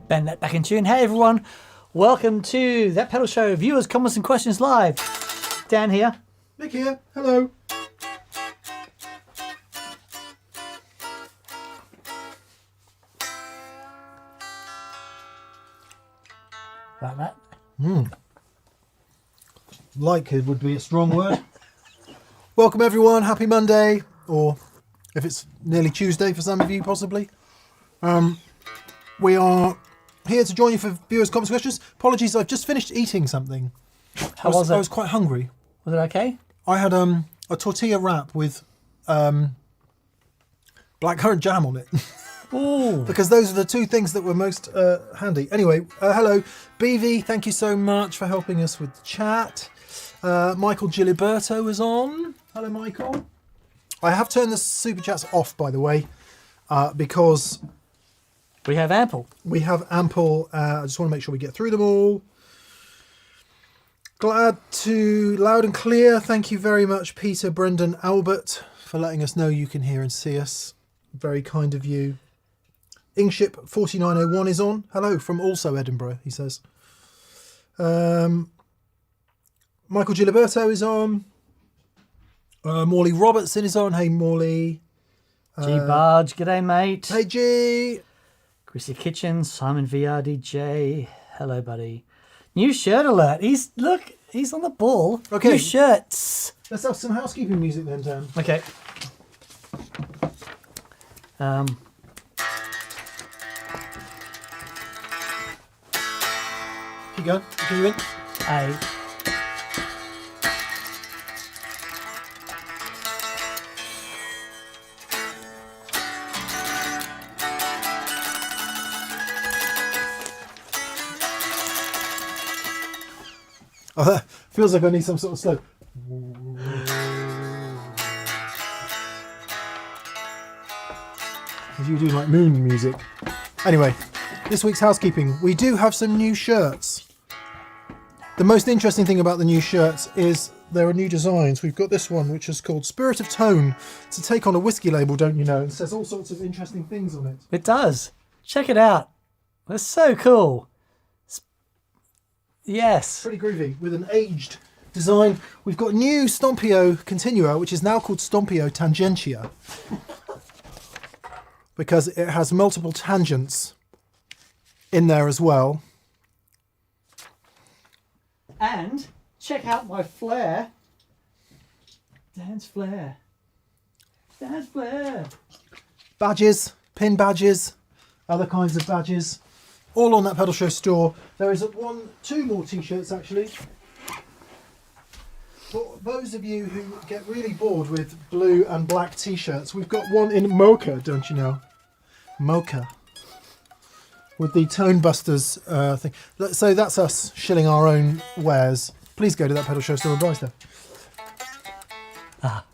Bend that back in tune. Hey everyone, welcome to That Pedal Show. Viewers, comments and questions live. Dan here. Nick here. Hello. Like that. Like it would be a strong word. Welcome everyone. Happy Monday, or if it's nearly Tuesday for some of you, possibly. We are here to join you for viewers' comments and questions. Apologies, I've just finished eating something. How was it? I was quite hungry. Was it okay? I had a tortilla wrap with blackcurrant jam on it. Ooh. Because those are the two things that were most handy. Anyway, hello, BV. Thank you so much for helping us with the chat. Michael Giliberto is on. Hello, Michael. I have turned the super chats off, by the way, because We have ample. we have ample. I just want to make sure we get through them all. Glad to loud and clear. Thank you very much, Peter, Brendan, Albert, for letting us know you can hear and see us. Very kind of you. Ingship 4901 is on. Hello from also Edinburgh, he says. Michael Giliberto is on. Morley Robertson is on. Hey, Morley. G Barge, g'day mate. Hey, G. Chrissy Kitchen, Simon VRDJ. Hello, buddy. New shirt alert. He's on the ball. Okay. New shirts. Let's have some housekeeping music then, Dan. Okay. Here you go. Can you in? A. Oh, that feels like I need some sort of slow. As you do like moon music. Anyway, this week's housekeeping. We do have some new shirts. The most interesting thing about the new shirts is there are new designs. We've got this one, which is called Spirit of Tone. It's a take on a whiskey label, don't you know? It says all sorts of interesting things on it. It does. Check it out. That's so cool. Yes. Pretty groovy, with an aged design. We've got new Stompio Continua, which is now called Stompio Tangentia. Because it has multiple tangents in there as well. And check out my flare. Dan's flare. Dan's flare. Badges, pin badges, other kinds of badges. All on that Pedal Show store. There is two more t-shirts actually. For those of you who get really bored with blue and black t-shirts, we've got one in mocha, don't you know? Mocha. With the Tone Busters thing. So that's us shilling our own wares. Please go to that Pedal Show store and buy stuff. Ah.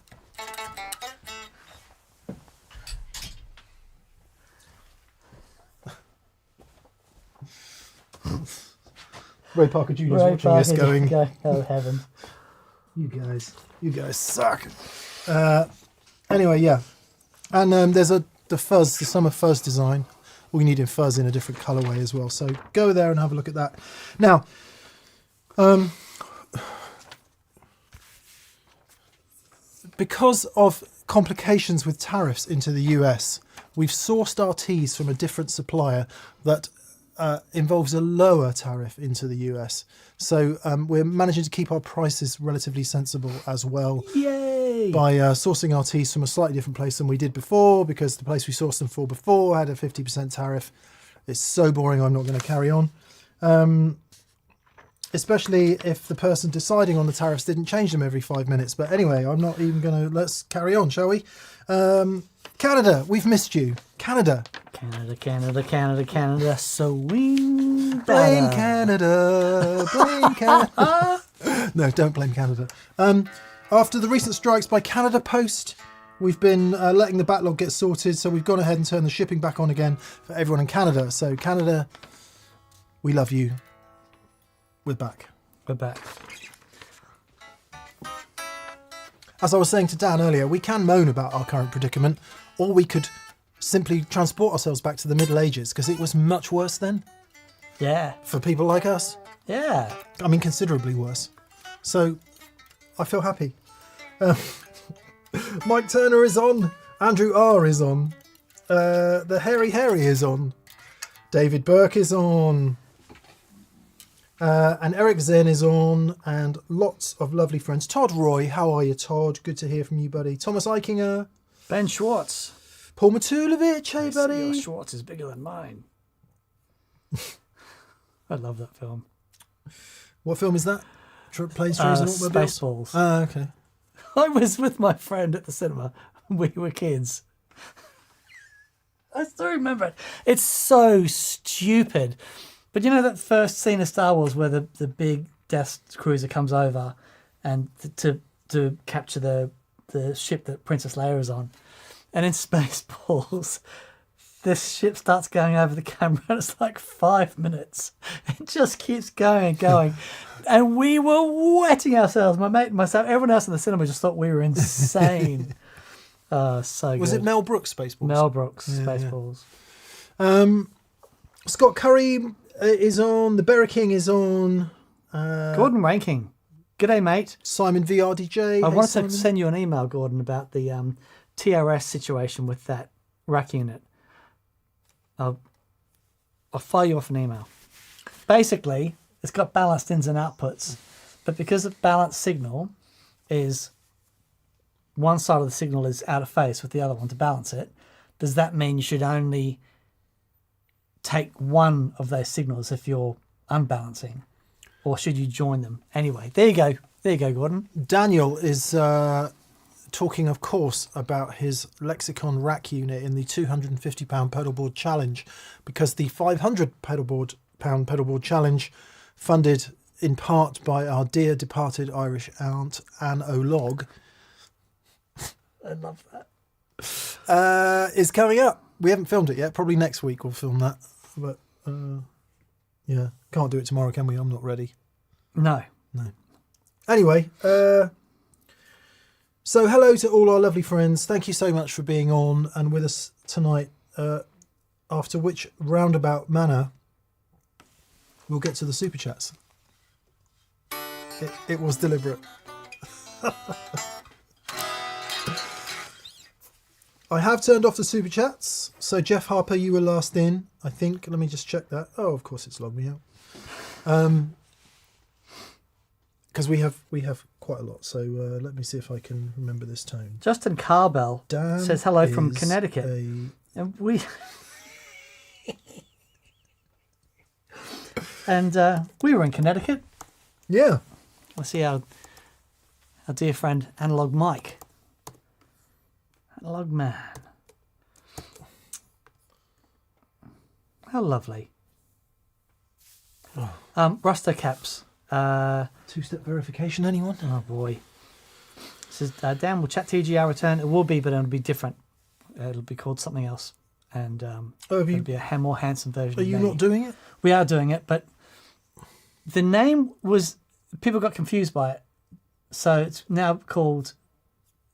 Ray Parker Jr. is watching this going, oh heaven. You guys suck. Anyway, yeah. And there's the summer fuzz design. All you need in fuzz in a different colourway as well. So go there and have a look at that. Now, because of complications with tariffs into the US, we've sourced our teas from a different supplier that involves a lower tariff into the US. So we're managing to keep our prices relatively sensible as well. Yay! By sourcing our teas from a slightly different place than we did before, because the place we sourced them for before had a 50% tariff. It's so boring, I'm not going to carry on. Especially if the person deciding on the tariffs didn't change them every 5 minutes. But anyway, I'm not even going to... Let's carry on, shall we? Canada, we've missed you. Canada. Canada. Swing. Blame Canada. Blame Canada. No, don't blame Canada. After the recent strikes by Canada Post, we've been letting the backlog get sorted. So we've gone ahead and turned the shipping back on again for everyone in Canada. So Canada, we love you. We're back. We're back. As I was saying to Dan earlier, we can moan about our current predicament, or we could simply transport ourselves back to the Middle Ages, because it was much worse then. Yeah. for people like us. Yeah. I mean, considerably worse. So, I feel happy. Mike Turner is on. Andrew R is on. The Hairy Harry is on. David Burke is on. And Eric Zen is on. And lots of lovely friends. Todd Roy, how are you, Todd? Good to hear from you, buddy. Thomas Eichinger. Ben Schwartz. Paul Matulovic, hey, buddy. Your Schwartz is bigger than mine. I love that film. What film is that? Planes, Trains and Automobiles? Spaceballs. Ah, okay. I was with my friend at the cinema. We were kids. I still remember it. It's so stupid. But you know that first scene of Star Wars where the big Death Cruiser comes over and to capture the ship that Princess Leia is on? And in Spaceballs, this ship starts going over the camera and it's like 5 minutes. It just keeps going and going. And we were wetting ourselves. My mate and myself, everyone else in the cinema just thought we were insane. So Was good. it Mel Brooks, Spaceballs? Mel Brooks, Spaceballs. Scott Curry is on. The Berry King is on. Gordon Ranking. G'day, mate. Simon VRDJ. I Hey, wanted Simon. to send you an email, Gordon, about the TRS situation with that rack unit. I'll fire you off an email. Basically, it's got balanced ins and outputs, but because the balanced signal is one side of the signal is out of phase with the other one to balance it, does that mean you should only take one of those signals if you're unbalancing, or should you join them? Anyway, there you go. There you go, Gordon. Daniel is talking, of course, about his Lexicon rack unit in the £250 pedalboard challenge, because the £500 pound pedalboard challenge, funded in part by our dear departed Irish aunt Anne O'Log, I love that. is coming up. We haven't filmed it yet. Probably next week we'll film that. But yeah, can't do it tomorrow, can we? I'm not ready. No. Anyway, so hello to all our lovely friends. Thank you so much for being on and with us tonight. After which roundabout manner we'll get to the super chats. It was deliberate. I have turned off the super chats. So Jeff Harper, you were last in, I think. Let me just check that. Oh, of course it's logged me out. Because we have quite a lot. So let me see if I can remember this tone. Justin Carbell Dan says hello from is Connecticut. And we we were in Connecticut. Yeah. I see our dear friend Analog Mike. Analog Man. How lovely. Rusto Caps. Two-step verification, anyone? Oh boy. Says Dan will chat TGR return. It will be, but it'll be different. It'll be called something else, and it'll be a more handsome version. Are of you me. not doing it? We are doing it, but the name was, people got confused by it, so it's now called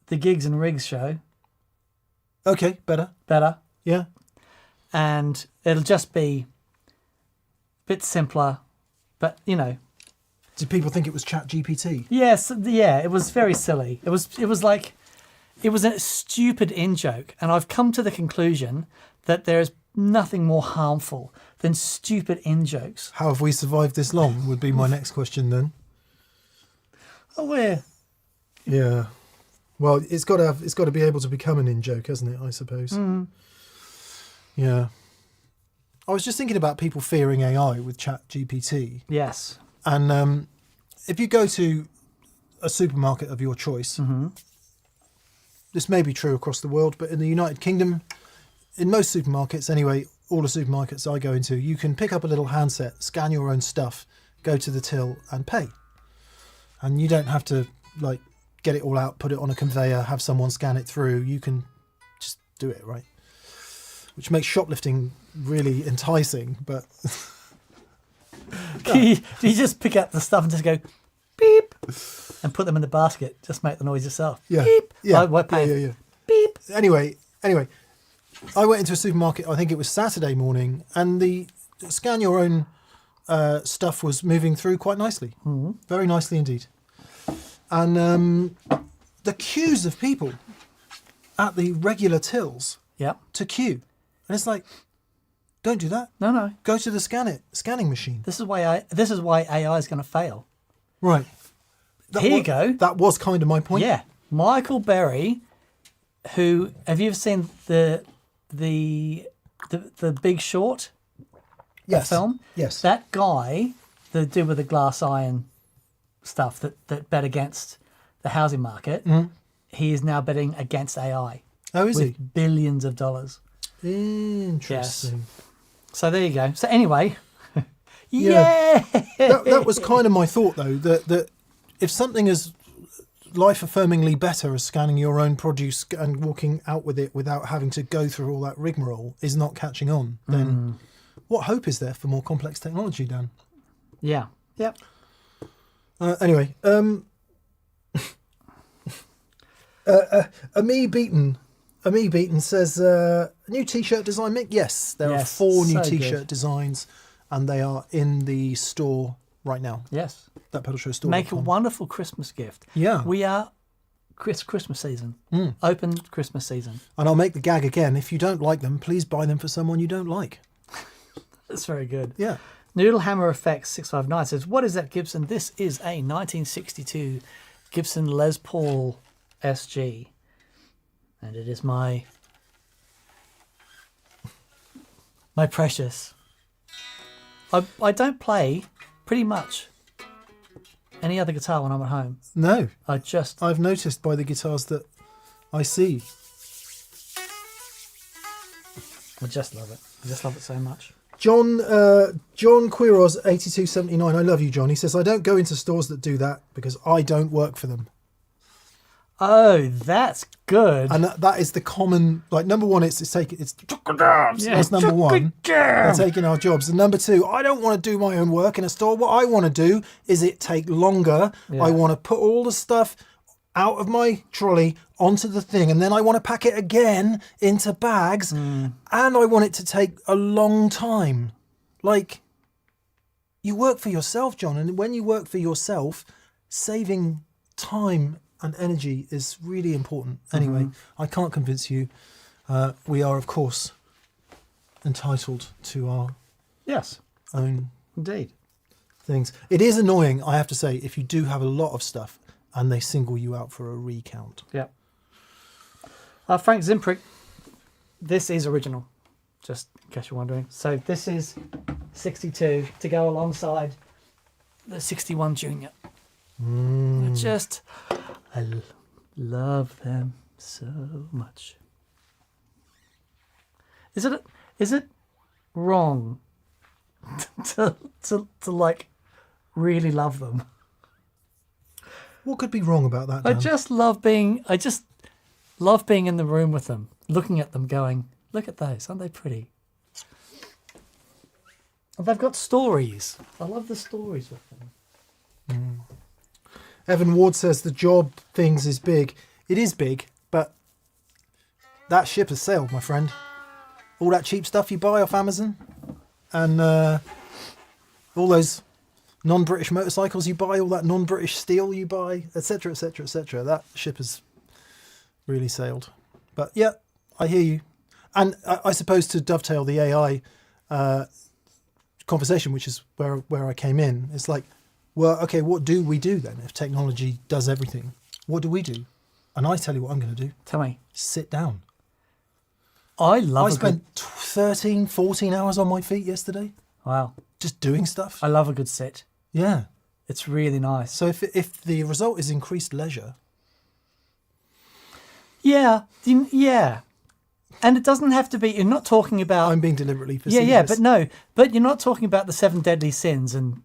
the Gigs and Rigs Show. Okay, better. Yeah. And it'll just be a bit simpler, but you know. Did people think it was Chat GPT? Yes, yeah, it was very silly. It was like, it was a stupid in-joke, and I've come to the conclusion that there is nothing more harmful than stupid in-jokes. How have we survived this long? Would be my next question then. Oh, where? Yeah. Well, it's got to be able to become an in-joke, hasn't it? I suppose. Mm. Yeah. I was just thinking about people fearing AI with Chat GPT. Yes. And if you go to a supermarket of your choice, this may be true across the world, but in the United Kingdom, in most supermarkets anyway, all the supermarkets I go into, you can pick up a little handset, scan your own stuff, go to the till and pay. And you don't have to like get it all out, put it on a conveyor, have someone scan it through. You can just do it, right? Which makes shoplifting really enticing, but... You just pick up the stuff and just go beep and put them in the basket. Just make the noise yourself. Yeah. Beep. Yeah. We're paying. Yeah. Beep. Anyway, I went into a supermarket, I think it was Saturday morning, and the scan your own stuff was moving through quite nicely. Very nicely indeed. And the queues of people at the regular tills Yep. to queue. And it's like, don't do that. No. Go to the scanning machine. This is why AI is going to fail. Right. Here you go. That was kind of my point. Yeah. Michael Berry, who have you ever seen the Big Short Yes. film? Yes. That guy, the dude with the glass eye and stuff that bet against the housing market, he is now betting against AI. Oh, is with he? billions of dollars. Interesting. So there you go. So anyway, Yeah. That was kind of my thought, though, that if something is life-affirmingly better as scanning your own produce and walking out with it without having to go through all that rigmarole is not catching on, then what hope is there for more complex technology, Dan? Yeah. Yep. Anyway, Ami Beaton says, new T-shirt design, Mick? Yes, there are 4 new so T-shirt good. designs, and they are in the store right now. Yes. That pedal show store. Make a wonderful Christmas gift. Yeah. We are Christmas season. Open Christmas season. And I'll make the gag again. If you don't like them, please buy them for someone you don't like. That's very good. Yeah. Noodle Hammer Effects 659 says, what is that, Gibson? This is a 1962 Gibson Les Paul SG. And it is my precious. I don't play pretty much any other guitar when I'm at home. No. I've noticed by the guitars that I see. I just love it. I just love it so much. John Quiros 8279. I love you, John. He says, I don't go into stores that do that because I don't work for them. Oh, that's good. And that is the common, like, number one, it's that's number one. They're taking our jobs. And number two, I don't want to do my own work in a store. What I want to do is it take longer. Yeah. I want to put all the stuff out of my trolley onto the thing, and then I want to pack it again into bags, and I want it to take a long time. Like, you work for yourself, John, and when you work for yourself, saving time and energy is really important. Anyway, I can't convince you. We are, of course, entitled to our own Indeed. things. It is annoying, I have to say, if you do have a lot of stuff and they single you out for a recount. Yep. Frank Zimprick, this is original, just in case you're wondering. So this is 62 to go alongside the 61 Junior. I love them so much. Is it wrong to like really love them? What could be wrong about that, I Dan? just love being in the room with them, looking at them, going, look at those, aren't they pretty? And they've got stories. I love the stories with them. Evan Ward says the job things is big. It is big, but that ship has sailed, my friend. All that cheap stuff you buy off Amazon, and all those non-British motorcycles you buy, all that non-British steel you buy, etc., etc., etc. That ship has really sailed. But yeah, I hear you. And I suppose to dovetail the AI conversation, which is where I came in, it's like, well, okay, what do we do then if technology does everything? What do we do? And I tell you what I'm going to do. Tell me. Sit down. I spent 13, 14 hours on my feet yesterday. Wow. Just doing stuff. I love a good sit. Yeah. It's really nice. So if the result is increased leisure. Yeah. And it doesn't have to be, you're not talking about... I'm being deliberately facetious. Yeah, but you're not talking about the 7 deadly sins and,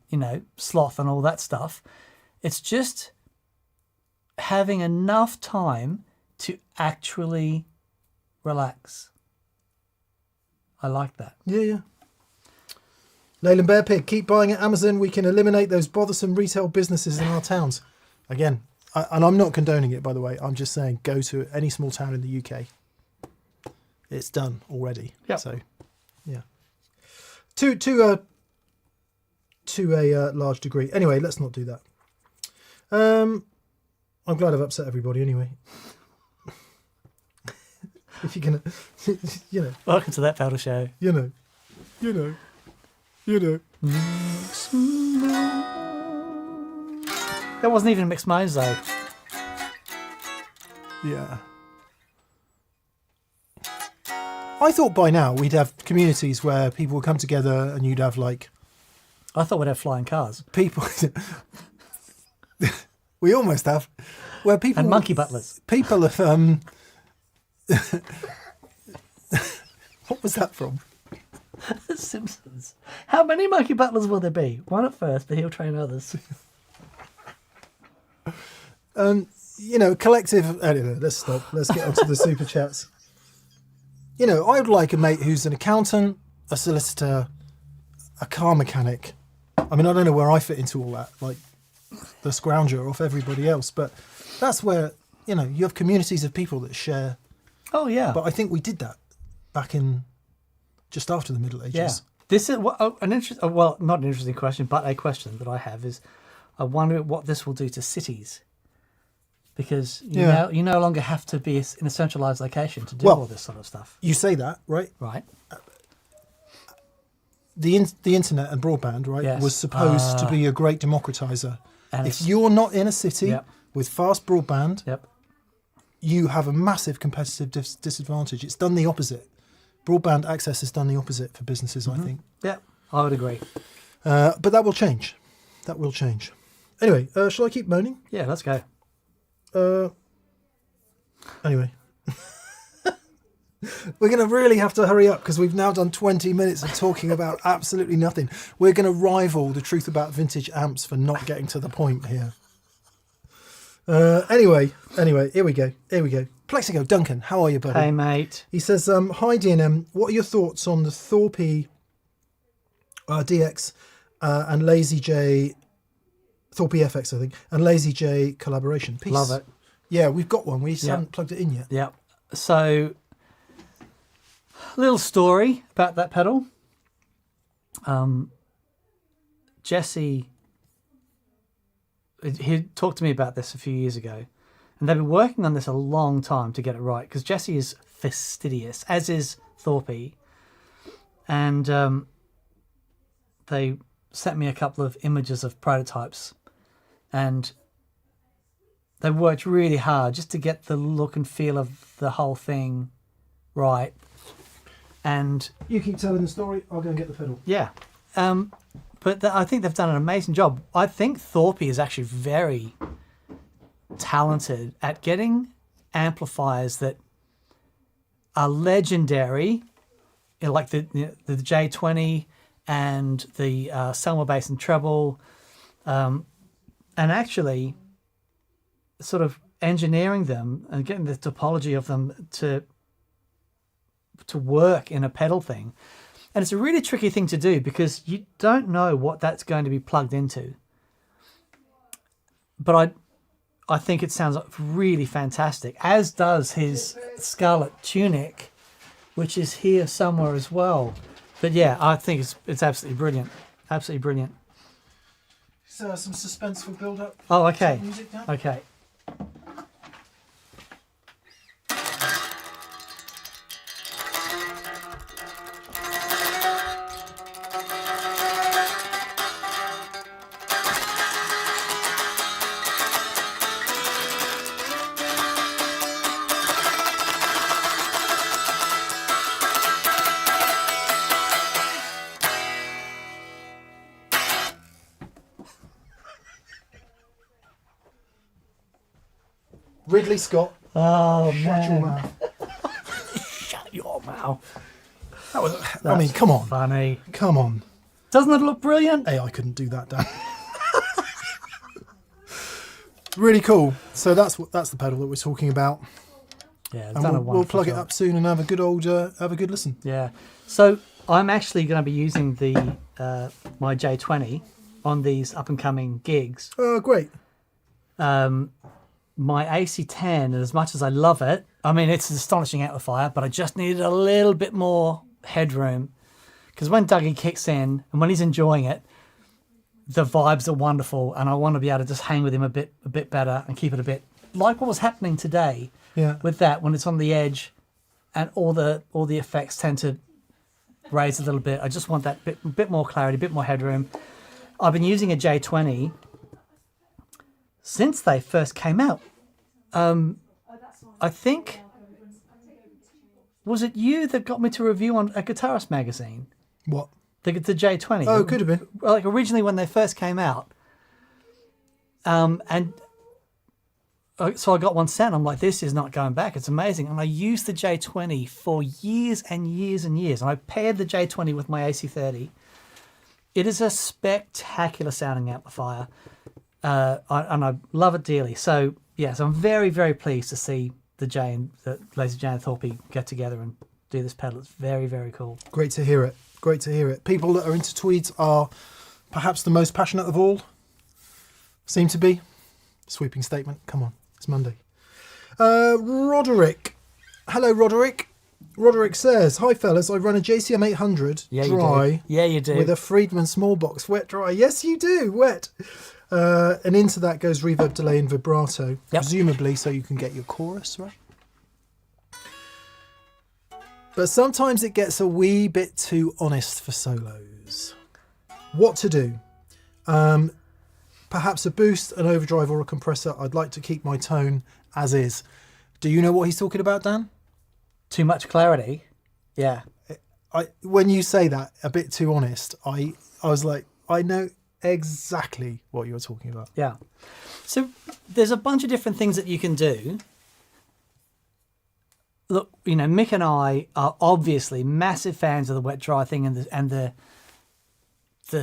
sloth and all that stuff. It's just having enough time to actually relax. I like that. Yeah. Leyland Bear Pig, keep buying at Amazon. We can eliminate those bothersome retail businesses in our towns. Again, and I'm not condoning it, by the way. I'm just saying go to any small town in the UK. It's done already. Yep. So, yeah. Two to a large degree. Anyway, let's not do that. I'm glad I've upset everybody anyway. If you're gonna, you know. Welcome to that pedal show. You know. That wasn't even mixed modes though. Yeah. I thought by now we'd have communities where people would come together and you'd have like I thought we'd have flying cars people. We almost have where people and monkey butlers. People have what was that from? The Simpsons. How many monkey butlers will there be? One at first, but he'll train others. You know, collective. Anyway, let's stop. Let's get onto the super chats. You know, I would like a mate who's an accountant, a solicitor, a car mechanic. I mean, I don't know where I fit into all that, like the scrounger off everybody else, but that's where, you know, you have communities of people that share. Oh yeah. But I think we did that back in just after the Middle Ages. Yeah. This is an interesting. Well, not an interesting question, but a question that I have is, I wonder what this will do to cities, because you no longer have to be in a centralised location to do all this sort of stuff. You say that, right? Right. The internet and broadband, right, Yes. was supposed to be a great democratiser. And If you're not in a city Yep. with fast broadband, Yep. you have a massive competitive disadvantage. It's done the opposite. Broadband access has done the opposite for businesses, I think. Yeah, I would agree. But that will change. That will change. Anyway, shall I keep moaning? Yeah, let's go. Anyway. We're going to really have to hurry up because we've now done 20 minutes of talking about absolutely nothing. We're going to rival the truth about vintage amps for not getting to the point here. Anyway, here we go. Plexico, Duncan, how are you, buddy? Hey, mate. He says, hi, DNM. What are your thoughts on the Thorpe DX and Lazy J, Thorpe FX, I think, and Lazy J collaboration? Peace. Love it. Yeah, we've got one. We just haven't plugged it in yet. Yeah. So, little story about that pedal. Jesse, he talked to me about this a few years ago, and they've been working on this a long time to get it right, because Jesse is fastidious, as is Thorpe, and they sent me a couple of images of prototypes, and they worked really hard just to get the look and feel of the whole thing right. And you keep telling the story, I'll go and get the pedal. Yeah. But I think they've done an amazing job. I think Thorpe is actually very talented at getting amplifiers that are legendary, like the J20 and the Selmer bass and treble, and actually sort of engineering them and getting the topology of them to work in a pedal thing. And it's a really tricky thing to do because you don't know what that's going to be plugged into. But I think it sounds really fantastic, as does his Scarlet Tunic, which is here somewhere as well. But yeah, I think it's absolutely brilliant. Absolutely brilliant. So some suspense for build-up. Oh, okay. Music now? Okay. Ridley Scott. Oh, Shut your man. mouth. Shut your mouth. That was, I mean, come on. Funny. Come on. Doesn't it look brilliant? Hey, I couldn't do that, Dan. Really cool. So that's the pedal that we're talking about. Yeah, it's And done a we'll wonderful plug it job. up soon and have a good listen. Yeah. So I'm actually going to be using the my J20 on these up and coming gigs. Oh, great. My AC10, as much as I love it, I mean, it's an astonishing amplifier, but I just needed a little bit more headroom. Because when Dougie kicks in and when he's enjoying it, the vibes are wonderful, and I want to be able to just hang with him a bit better and keep it a bit like what was happening today. Yeah. With that, when it's on the edge, and all the effects tend to raise a little bit. I just want that bit more clarity, a bit more headroom. I've been using a J20 since they first came out. I think, was it you that got me to review on a Guitarist magazine? What? The J20. Oh, it could have been. Like originally when they first came out. So I got one sent. I'm like, this is not going back. It's amazing. And I used the J20 for years and years and years. And I paired the J20 with my AC30. It is a spectacular sounding amplifier. And I love it dearly. So, yes, I'm very, very pleased to see the Lazy Jane and Thorpe get together and do this pedal. It's very, very cool. Great to hear it. Great to hear it. People that are into tweeds are perhaps the most passionate of all. Seem to be. Sweeping statement. Come on. It's Monday. Roderick. Hello, Roderick. Roderick says, hi, fellas. I run a JCM 800 dry. Yeah, you do. With a Friedman small box wet dry. Yes, you do. Wet. And into that goes reverb, delay, and vibrato. Yep. Presumably so you can get your chorus, right? But sometimes it gets a wee bit too honest for solos. What to do? Perhaps a boost, an overdrive, or a compressor. I'd like to keep my tone as is. Do you know what he's talking about, Dan? Too much clarity. Yeah. When you say that, a bit too honest, I was like, I know exactly what you're talking about. Yeah. So there's a bunch of different things that you can do. Look, you know, Mick and I are obviously massive fans of the wet dry thing and the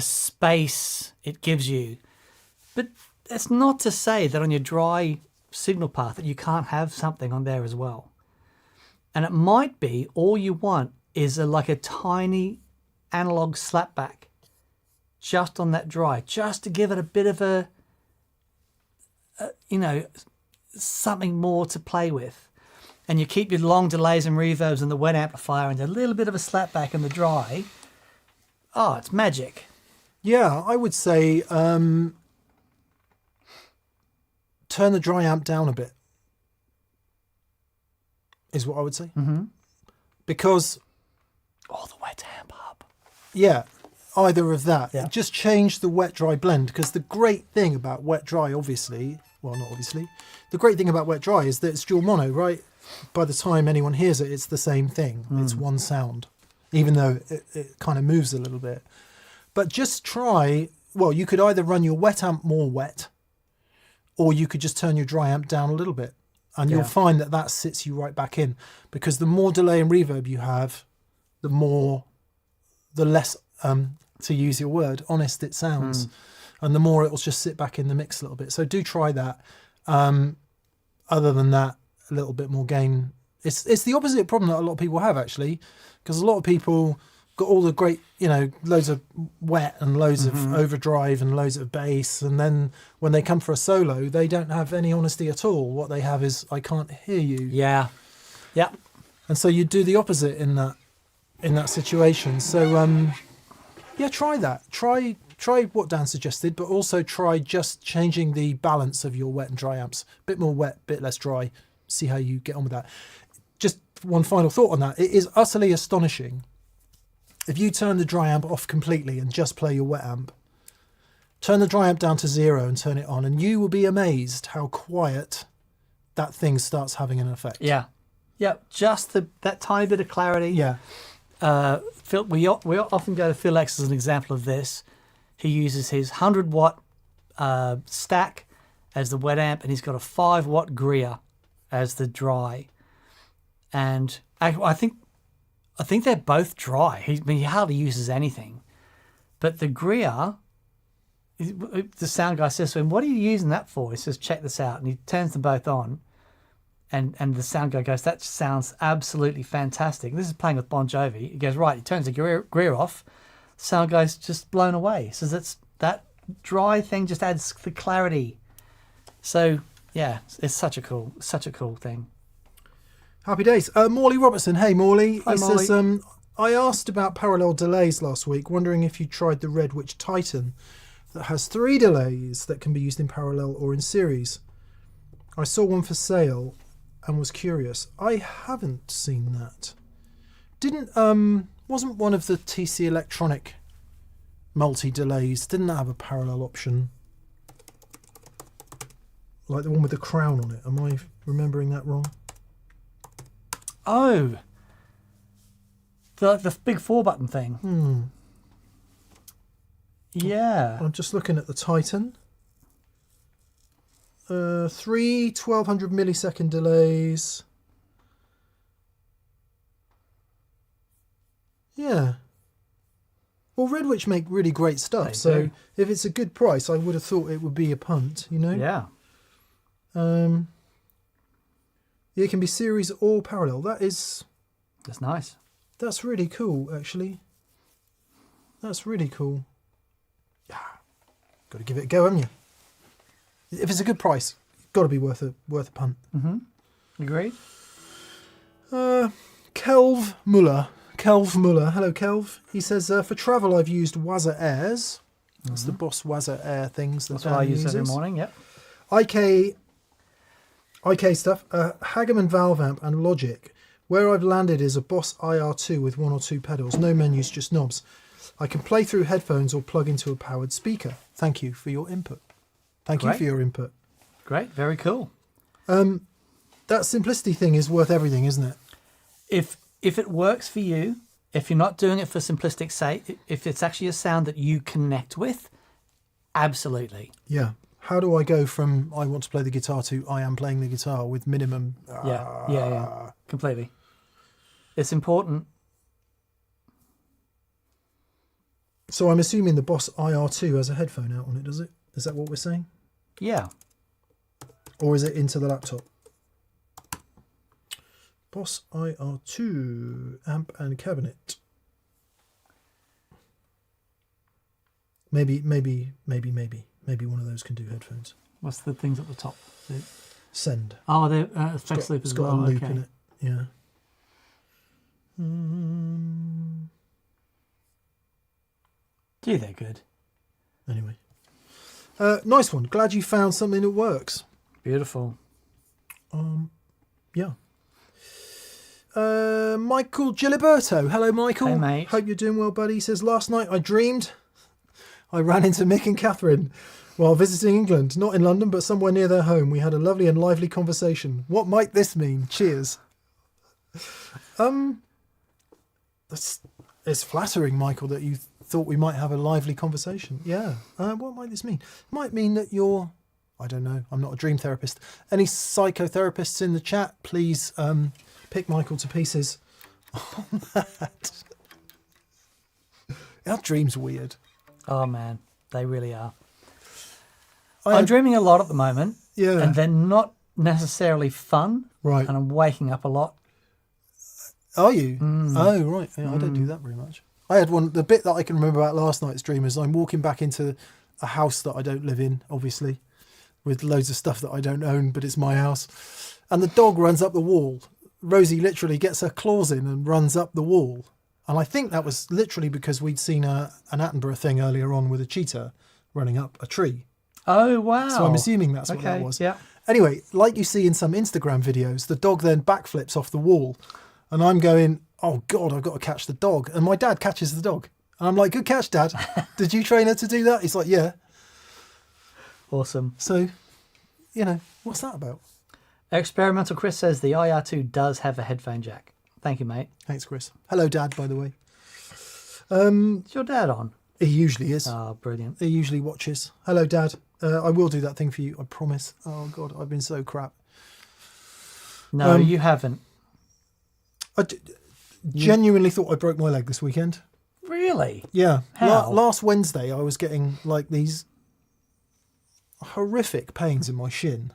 space it gives you. But that's not to say that on your dry signal path that you can't have something on there as well. And it might be all you want is like a tiny analog slapback just on that dry, just to give it a bit of a something more to play with. And you keep your long delays and reverbs and the wet amplifier and a little bit of a slapback in the dry. Oh, it's magic. Yeah, I would say turn the dry amp down a bit is what I would say. Mm-hmm. Because... or the wet amp up. Yeah, either of that. Yeah. Just change the wet-dry blend, because the great thing about wet-dry, obviously... well, not obviously. The great thing about wet-dry is that it's dual mono, right? By the time anyone hears it, it's the same thing. It's one sound, even though it kind of moves a little bit. But just try... well, you could either run your wet amp more wet, or you could just turn your dry amp down a little bit. And you'll find that sits you right back in. Because the more delay and reverb you have, the less, to use your word, honest it sounds. And the more it will just sit back in the mix a little bit. So do try that. Other than that, a little bit more gain. It's the opposite problem that a lot of people have, actually. Because a lot of people got all the great, loads of wet and loads of overdrive and loads of bass, and then when they come for a solo, they don't have any honesty at all. What they have is, I can't hear you. Yeah. Yeah. And so you do the opposite in that situation. So try that. Try what Dan suggested, but also try just changing the balance of your wet and dry amps. Bit more wet, bit less dry. See how you get on with that. Just one final thought on that. It is utterly astonishing. If you turn the dry amp off completely and just play your wet amp, turn the dry amp down to 0 and turn it on, and you will be amazed how quiet that thing starts having an effect. Yeah. Yeah, just that tiny bit of clarity. Yeah. Phil, we often go to Phil X as an example of this. He uses his 100-watt stack as the wet amp, and he's got a 5-watt Greer as the dry. And I think they're both dry. He hardly uses anything. But the Greer, the sound guy says to him, "What are you using that for?" He says, "Check this out." And he turns them both on. And the sound guy goes, "That sounds absolutely fantastic." This is playing with Bon Jovi. He goes, "Right." He turns the Greer off. Sound guy's just blown away. He says, that dry thing just adds the clarity. So yeah, it's such a cool thing. Happy days. Morley Robertson. Hey, Morley. Hi, Morley. Says, I asked about parallel delays last week, wondering if you tried the Red Witch Titan that has 3 delays that can be used in parallel or in series. I saw one for sale and was curious. I haven't seen that. Wasn't one of the TC Electronic multi-delays, didn't that have a parallel option? Like the one with the crown on it. Am I remembering that wrong? Oh, the big 4-button thing. Yeah. I'm just looking at the Titan. 3 1200 millisecond delays. Yeah. Well, Redwitch make really great stuff, They so do. if it's a good price, I would have thought it would be a punt, you know? Yeah. It can be series or parallel. That's nice. That's really cool, actually. That's really cool. Got to give it a go, haven't you? If it's a good price, got to be worth a punt. Agreed? Kelv Muller. Hello, Kelv. He says, for travel, I've used Wazza Airs. That's the Boss Wazza Air things. That's what I use every morning, yep. IK stuff, Hagam and Valve Amp and Logic. Where I've landed is a Boss IR2 with 1 or 2 pedals. No menus, just knobs. I can play through headphones or plug into a powered speaker. Thank you for your input. Thank you for your input. Great, very cool. That simplicity thing is worth everything, isn't it? If it works for you, if you're not doing it for simplistic sake, if it's actually a sound that you connect with, absolutely. Yeah. How do I go from I want to play the guitar to I am playing the guitar with minimum? Yeah, completely. It's important. So I'm assuming the Boss IR2 has a headphone out on it, does it? Is that what we're saying? Yeah. Or is it into the laptop? Boss IR2 amp and cabinet. Maybe one of those can do headphones. What's the things at the top? Send. Oh, they're effects loop It's as got well. a loop Okay. in it. Yeah. Gee, they're good. Anyway. Nice one. Glad you found something that works. Beautiful. Yeah. Michael Giliberto. Hello, Michael. Hey, mate. Hope you're doing well, buddy. He says, last night I dreamed I ran into Mick and Catherine while visiting England. Not in London, but somewhere near their home. We had a lovely and lively conversation. What might this mean? Cheers. It's flattering, Michael, that you thought we might have a lively conversation. Yeah. What might this mean? It might mean that you're... I don't know. I'm not a dream therapist. Any psychotherapists in the chat, please pick Michael to pieces on that. Our dreams are weird. Oh, man. They really are. I'm I'm dreaming a lot at the moment. Yeah. And they're not necessarily fun. Right. And I'm waking up a lot. Are you? Oh, right. Yeah, I don't do that very much. I had one, the bit that I can remember about last night's dream is I'm walking back into a house that I don't live in, obviously, with loads of stuff that I don't own, but it's my house. And the dog runs up the wall. Rosie literally gets her claws in and runs up the wall. And I think that was literally because we'd seen an Attenborough thing earlier on with a cheetah running up a tree. Oh, wow. So I'm assuming that's what that was. Yeah. Anyway, like you see in some Instagram videos, the dog then backflips off the wall. And I'm going, oh, God, I've got to catch the dog. And my dad catches the dog. And I'm like, good catch, Dad. Did you train her to do that? He's like, yeah. Awesome. So, you know, what's that about? Experimental Chris says the IR2 does have a headphone jack. Thank you, mate. Thanks, Chris. Hello, Dad, by the way. Is your dad on? He usually is. Oh, brilliant. He usually watches. Hello, Dad. I will do that thing for you, I promise. Oh, God, I've been so crap. No, you haven't. I genuinely thought I broke my leg this weekend. Really? Yeah. How? Last Wednesday, I was getting like these horrific pains in my shin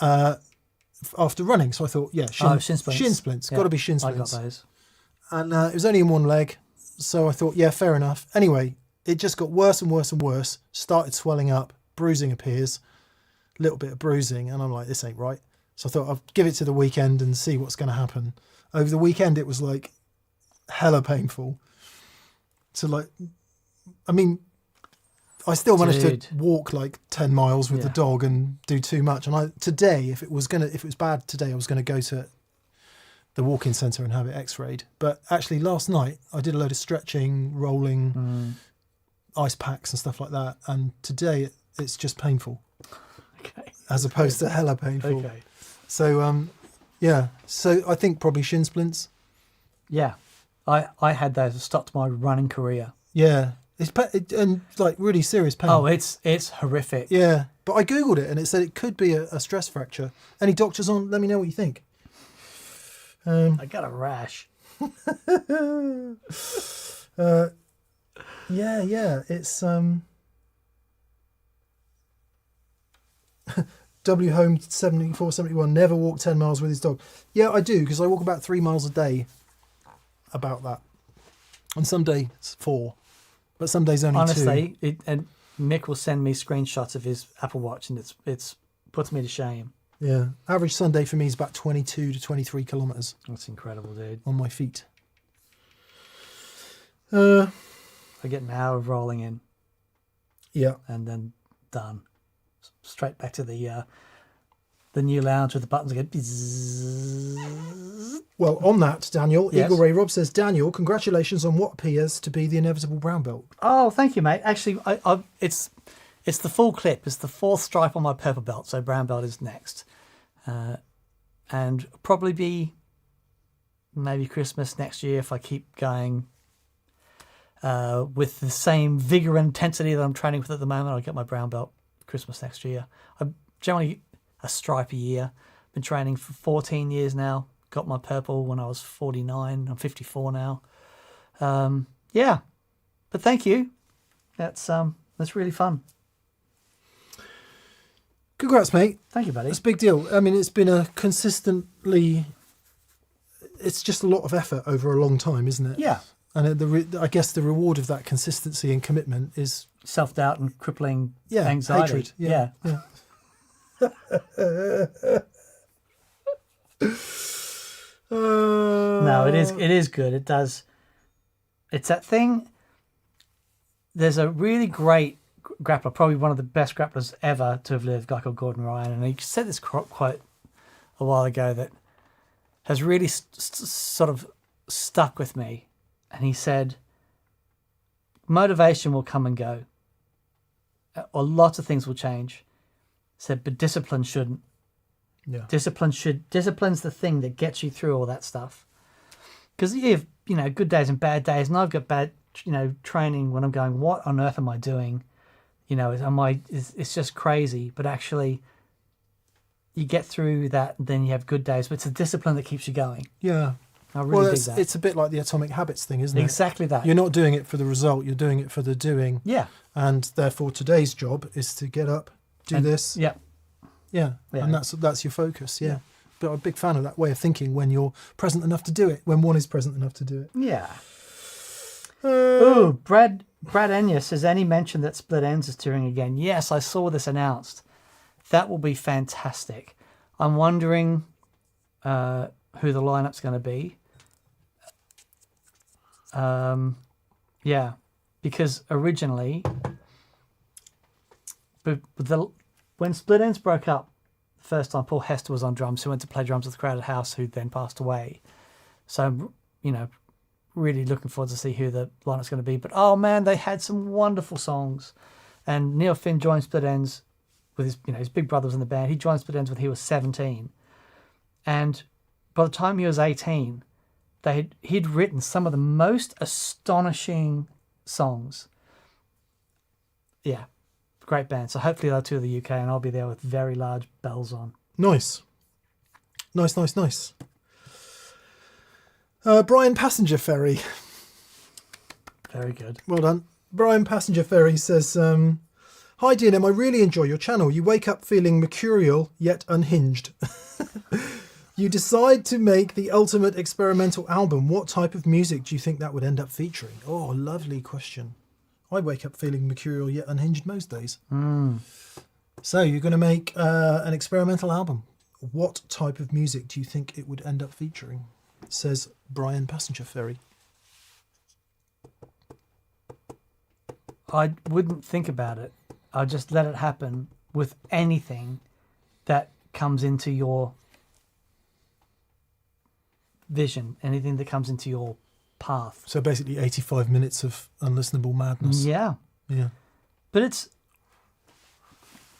after running. So I thought, yeah, shin splints. Shin splints. Yeah, Got to be shin splints. I got those. And it was only in one leg. So I thought, yeah, fair enough. Anyway, it just got worse and worse and worse. Started swelling up. Bruising appears. Little bit of bruising. And I'm like, this ain't right. So I thought I'll give it to the weekend and see what's going to happen. Over the weekend, it was like hella painful. So like, I mean, I still managed Dude. to walk like 10 miles with the Yeah. dog and do too much. And today, if it was bad today, I was gonna go to the walk-in centre and have it x-rayed. But actually last night I did a load of stretching, rolling, ice packs and stuff like that. And today it's just painful. Okay. As opposed to hella painful. Okay. So yeah. So I think probably shin splints. Yeah. I had those. It stopped my running career. Yeah. And like really serious pain. Oh, it's horrific. Yeah. But I Googled it and it said it could be a stress fracture. Any doctors on? Let me know what you think. I got a rash. Yeah. It's W Home 7471 never walked 10 miles with his dog. Yeah, I do, because I walk about 3 miles a day. About that. And some days it's 4. But some days only 2. Honestly, and Mick will send me screenshots of his Apple Watch, and it's puts me to shame. Yeah. Average Sunday for me is about 22 to 23 kilometres That's incredible, dude. on my feet. I get an hour of rolling in, Yeah. and then done. Straight back to the new lounge with the buttons again. Well, on that, Daniel, Yes. Eagle Ray Rob says, Daniel, congratulations on what appears to be the inevitable brown belt. Oh, thank you, mate. Actually, it's the full clip. It's the 4th stripe on my purple belt, so brown belt is next. And probably be maybe Christmas next year if I keep going with the same vigor and intensity that I'm training with at the moment. I'll get my brown belt Christmas next year. I'm generally a stripe a year. Been training for 14 years now. Got my purple when I was 49. I'm 54 now. Yeah, but thank you. That's really fun. Congrats, mate. Thank you, buddy. It's a big deal. I mean, it's been it's just a lot of effort over a long time, isn't it? Yeah. And I guess the reward of that consistency and commitment is Self-doubt and crippling anxiety. hatred. Yeah. No, it is good. It does. It's that thing. There's a really great grappler, probably one of the best grapplers ever to have lived, a guy called Gordon Ryan, and he said this quote a while ago that has really sort of stuck with me. And he said, motivation will come and go. Or lots of things will change. He said, but discipline shouldn't. Yeah. Discipline's the thing that gets you through all that stuff. Because you have, good days and bad days, and I've got bad, training when I'm going, what on earth am I doing? It's just crazy. But actually, you get through that, and then you have good days. But it's the discipline that keeps you going. Yeah. I really dig that. It's a bit like the Atomic Habits thing, isn't it? Exactly that. You're not doing it for the result, you're doing it for the doing. Yeah. And therefore today's job is to get up, do this. Yeah. Yeah. Yeah. And that's your focus, yeah. But I'm a big fan of that way of thinking when you're present enough to do it, when one is present enough to do it. Yeah. Ooh, Brad Enya says, any mention that Split Ends is touring again? Yes, I saw this announced. That will be fantastic. I'm wondering who the lineup's going to be. Yeah, because originally, when Split Ends broke up the first time, Paul Hester was on drums, who went to play drums with Crowded House, who then passed away. So, really looking forward to see who the lineup's going to be. But oh man, they had some wonderful songs. And Neil Finn joined Split Ends with his big brother was in the band. He joined Split Ends when he was 17. And by the time he was 18, he'd written some of the most astonishing songs. Yeah, great band. So hopefully they'll tour the UK and I'll be there with very large bells on. Nice. Brian Passenger Ferry. Very good. Well done. Brian Passenger Ferry says, hi DNM, I really enjoy your channel. You wake up feeling mercurial yet unhinged. You decide to make the ultimate experimental album. What type of music do you think that would end up featuring? Oh, lovely question. I wake up feeling mercurial yet unhinged most days. So you're going to make an experimental album. What type of music do you think it would end up featuring? Says Brian Passenger Ferry. I wouldn't think about it. I'd just let it happen with anything that comes into your vision, anything that comes into your path. So basically 85 minutes of unlistenable madness. Yeah. Yeah. But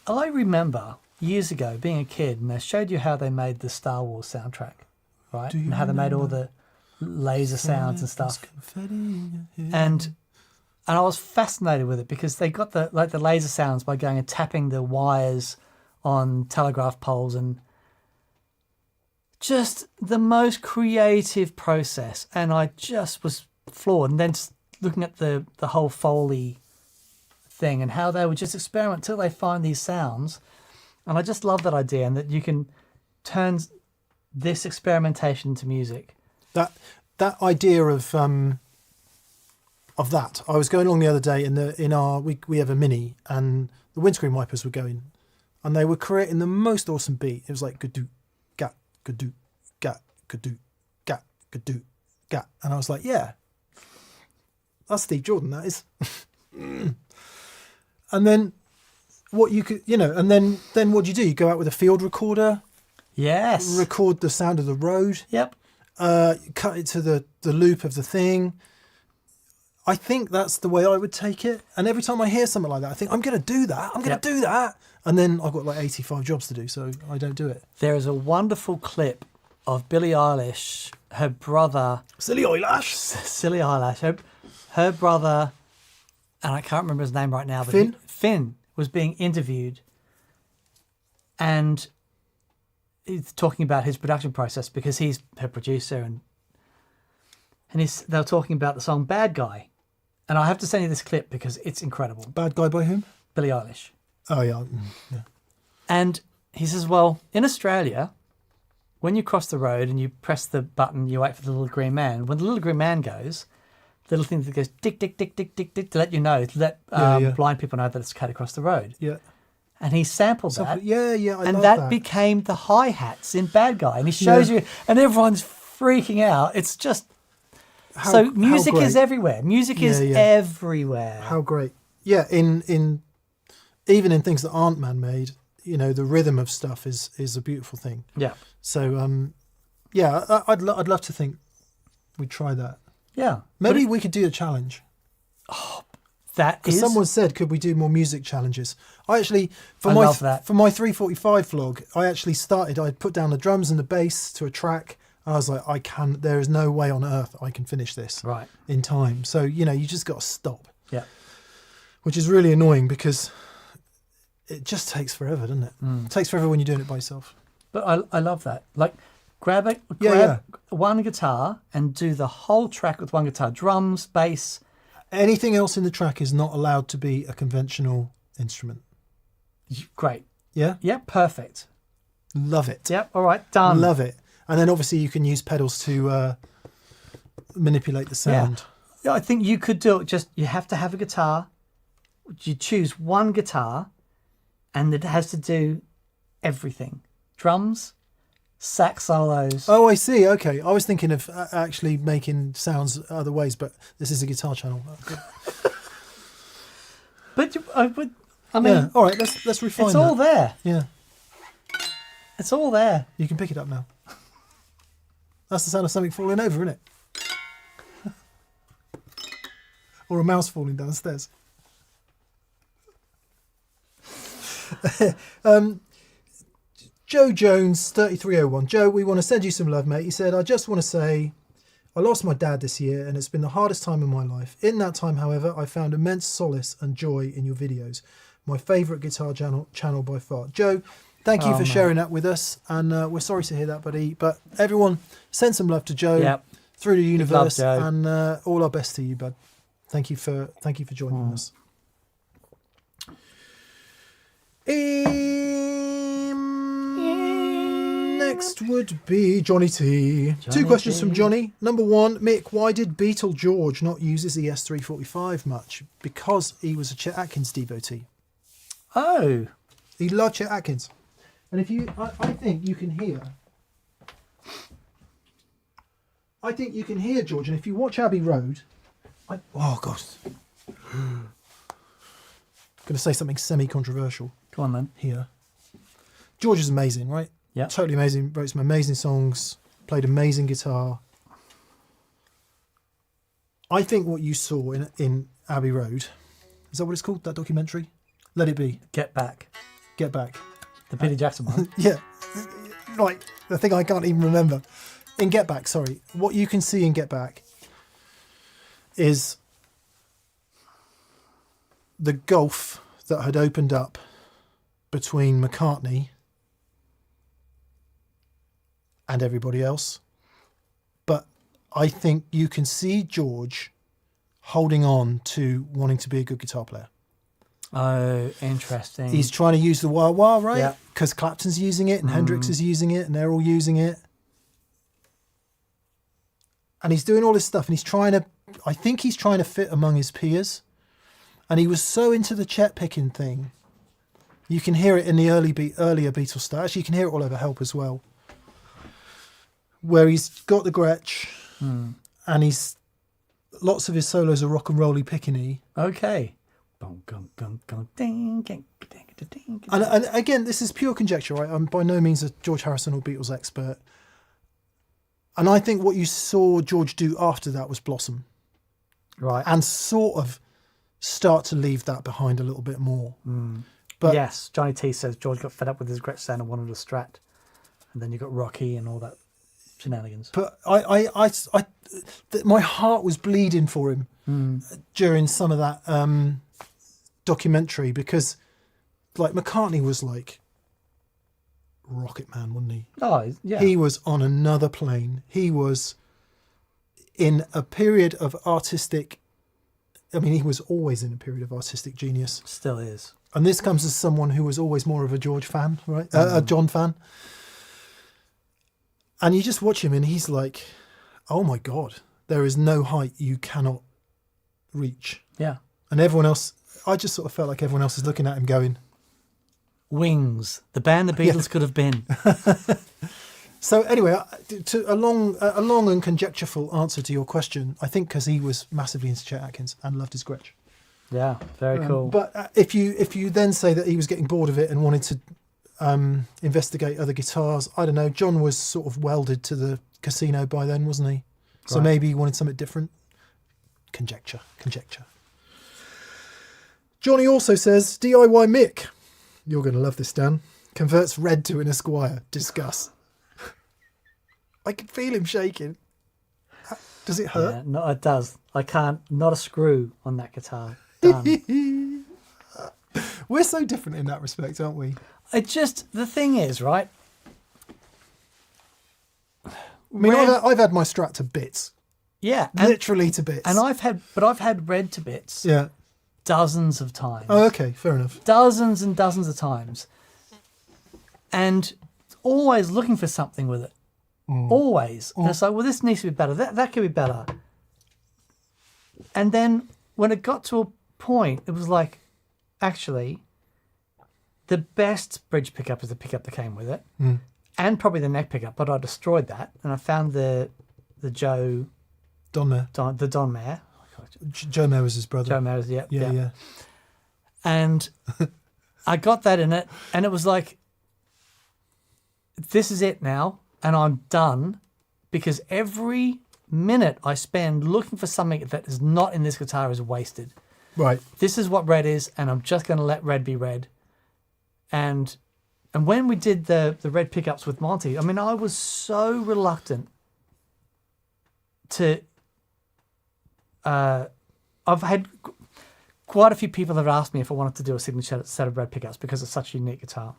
I remember years ago being a kid, and they showed you how they made the Star Wars soundtrack, right? And how they made all the laser sounds and stuff. And I was fascinated with it because they got the laser sounds by going and tapping the wires on telegraph poles, and just the most creative process. And I just was floored. And then just looking at the whole Foley thing and how they would just experiment till they find these sounds. And I just love that idea, and that you can turn this experimentation into music. That idea of that. I was going along the other day we have a Mini, and the windscreen wipers were going, and they were creating the most awesome beat. It was like gadoo, gat, gadoo, gat, gadoo, gat, gadoo, gat, and I was like, yeah, that's Steve Jordan. That is. And then what you could, and then what do? You go out with a field recorder. Yes. Record the sound of the road. Yep. Cut it to the loop of the thing. I think that's the way I would take it. And every time I hear something like that, I think, I'm going to do that. I'm going to do that. And then I've got like 85 jobs to do, so I don't do it. There is a wonderful clip of Billie Eilish, her brother... Silly Eilish. Her brother, and I can't remember his name right now, but Finn was being interviewed, and he's talking about his production process because he's her producer, and they were talking about the song Bad Guy. And I have to send you this clip because it's incredible. Bad Guy by whom? Billie Eilish. Oh, yeah. And he says, well, in Australia, when you cross the road and you press the button, you wait for the little green man. When the little green man goes, the little thing that goes tick, tick, tick, tick, tick, tick, to let you know, to let blind people know that it's cut across the road. Yeah. And he sampled that. Yeah, I and love that became the hi-hats in Bad Guy. And he shows you, and everyone's freaking out. It's just... so music is everywhere. Music is everywhere. How great. Yeah, in even in things that aren't man-made, the rhythm of stuff is a beautiful thing. Yeah. So, I'd love to think we'd try that. Yeah. Maybe we could do a challenge. Oh, that is... someone said, could we do more music challenges? I actually, for my 345 vlog, I put down the drums and the bass to a track. I was like, there is no way on earth I can finish this in time. So, you just got to stop. Yeah. Which is really annoying because it just takes forever, doesn't it? It takes forever when you're doing it by yourself. But I love that. Like, grab one guitar and do the whole track with one guitar. Drums, bass. Anything else in the track is not allowed to be a conventional instrument. Great. Yeah? Yeah, perfect. Love it. Yep, all right, done. Love it. And then obviously you can use pedals to manipulate the sound. Yeah, I think you could do it. You have to have a guitar. You choose one guitar, and it has to do everything. Drums, sax solos. Oh, I see. Okay. I was thinking of actually making sounds other ways, but this is a guitar channel. But I mean... Yeah. All right, let's refine it's all there. Yeah. It's all there. You can pick it up now. That's the sound of something falling over, isn't it? Or a mouse falling downstairs. Joe Jones, 3301. Joe, we want to send you some love, mate. He said, I just want to say, I lost my dad this year and it's been the hardest time in my life. In that time, however, I found immense solace and joy in your videos. My favourite guitar channel by far. Joe, thank you for sharing that with us. And we're sorry to hear that, buddy. But everyone, send some love to Joe through the universe. And all our best to you, bud. Thank you for joining us. Next would be Johnny T. Two questions from Johnny. Number one, Mick, why did Beatle George not use his ES345 much? Because he was a Chet Atkins devotee. Oh. He loved Chet Atkins. And if you, I think you can hear. I think you can hear George. And if you watch Abbey Road, oh God. going to say something semi-controversial Go on then. here. George is amazing, right? Yeah. Totally amazing. Wrote some amazing songs. Played amazing guitar. I think what you saw in Abbey Road, is that what it's called? That documentary? Let It Be. Get Back. Get Back. The Peter Jackson one. Yeah. Like, the thing I can't even remember. In Get Back, sorry. What you can see in Get Back is the gulf that had opened up between McCartney and everybody else. But I think you can see George holding on to wanting to be a good guitar player. Oh, interesting. He's trying to use the wah wah, right? Yeah. Because Clapton's using it and Hendrix is using it and they're all using it. And he's doing all this stuff and I think he's trying to fit among his peers. And he was so into the Chet picking thing. You can hear it in the earlier Beatles stuff. Actually, you can hear it all over Help as well. Where he's got the Gretsch and lots of his solos are rock and rolly picking-y. Okay. And again, this is pure conjecture, right? I'm by no means a George Harrison or Beatles expert. And I think what you saw George do after that was blossom. Right. And sort of start to leave that behind a little bit more. But yes, Johnny T says George got fed up with his Gretsch sound and wanted a Strat. And then you got Rocky and all that shenanigans. But my heart was bleeding for him during some of that documentary because, like, McCartney was like Rocket Man, wasn't he? Oh, yeah. He was on another plane. He was in a period of artistic. I mean, he was always in a period of artistic genius. Still is. And this comes as someone who was always more of a George fan, right? A John fan. And you just watch him and he's like, oh my God, there is no height you cannot reach. Yeah. And everyone else, I just sort of felt like everyone else is looking at him going, Wings, the band the Beatles could have been. So anyway, to a long and conjectureful answer to your question, I think because he was massively into Chet Atkins and loved his Gretsch. Yeah, very cool. But if you then say that he was getting bored of it and wanted to investigate other guitars, I don't know. John was sort of welded to the Casino by then, wasn't he? So Right. maybe he wanted something different. Conjecture. Johnny also says DIY Mick. You're going to love this, Dan. Converts red to an Esquire. Discuss. I can feel him shaking. Does it hurt? Yeah, no, it does. I can't. Not a screw on that guitar. Done. We're so different in that respect, aren't we? The thing is, right? I mean, I've had my Strat to bits. Yeah, Literally to bits. and I've had red to bits Yeah. dozens of times. Oh, okay. Fair enough. Dozens and dozens of times, and always looking for something with it. Always. And it's like, well, this needs to be better. That could be better. And then when it got to a point, it was like, actually, the best bridge pickup is the pickup that came with it, and probably the neck pickup. But I destroyed that, and I found the Joe Don Mayer. the Don Mayer. Joe Mayer was his brother. Joe Mayer's, Yeah. And I got that in it, and it was like, this is it now, and I'm done, because every minute I spend looking for something that is not in this guitar is wasted. Right. This is what red is, and I'm just going to let red be red. And when we did the red pickups with Monty, I mean, I was so reluctant to. I've had quite a few people that have asked me if I wanted to do a signature set of red pickups because it's such a unique guitar.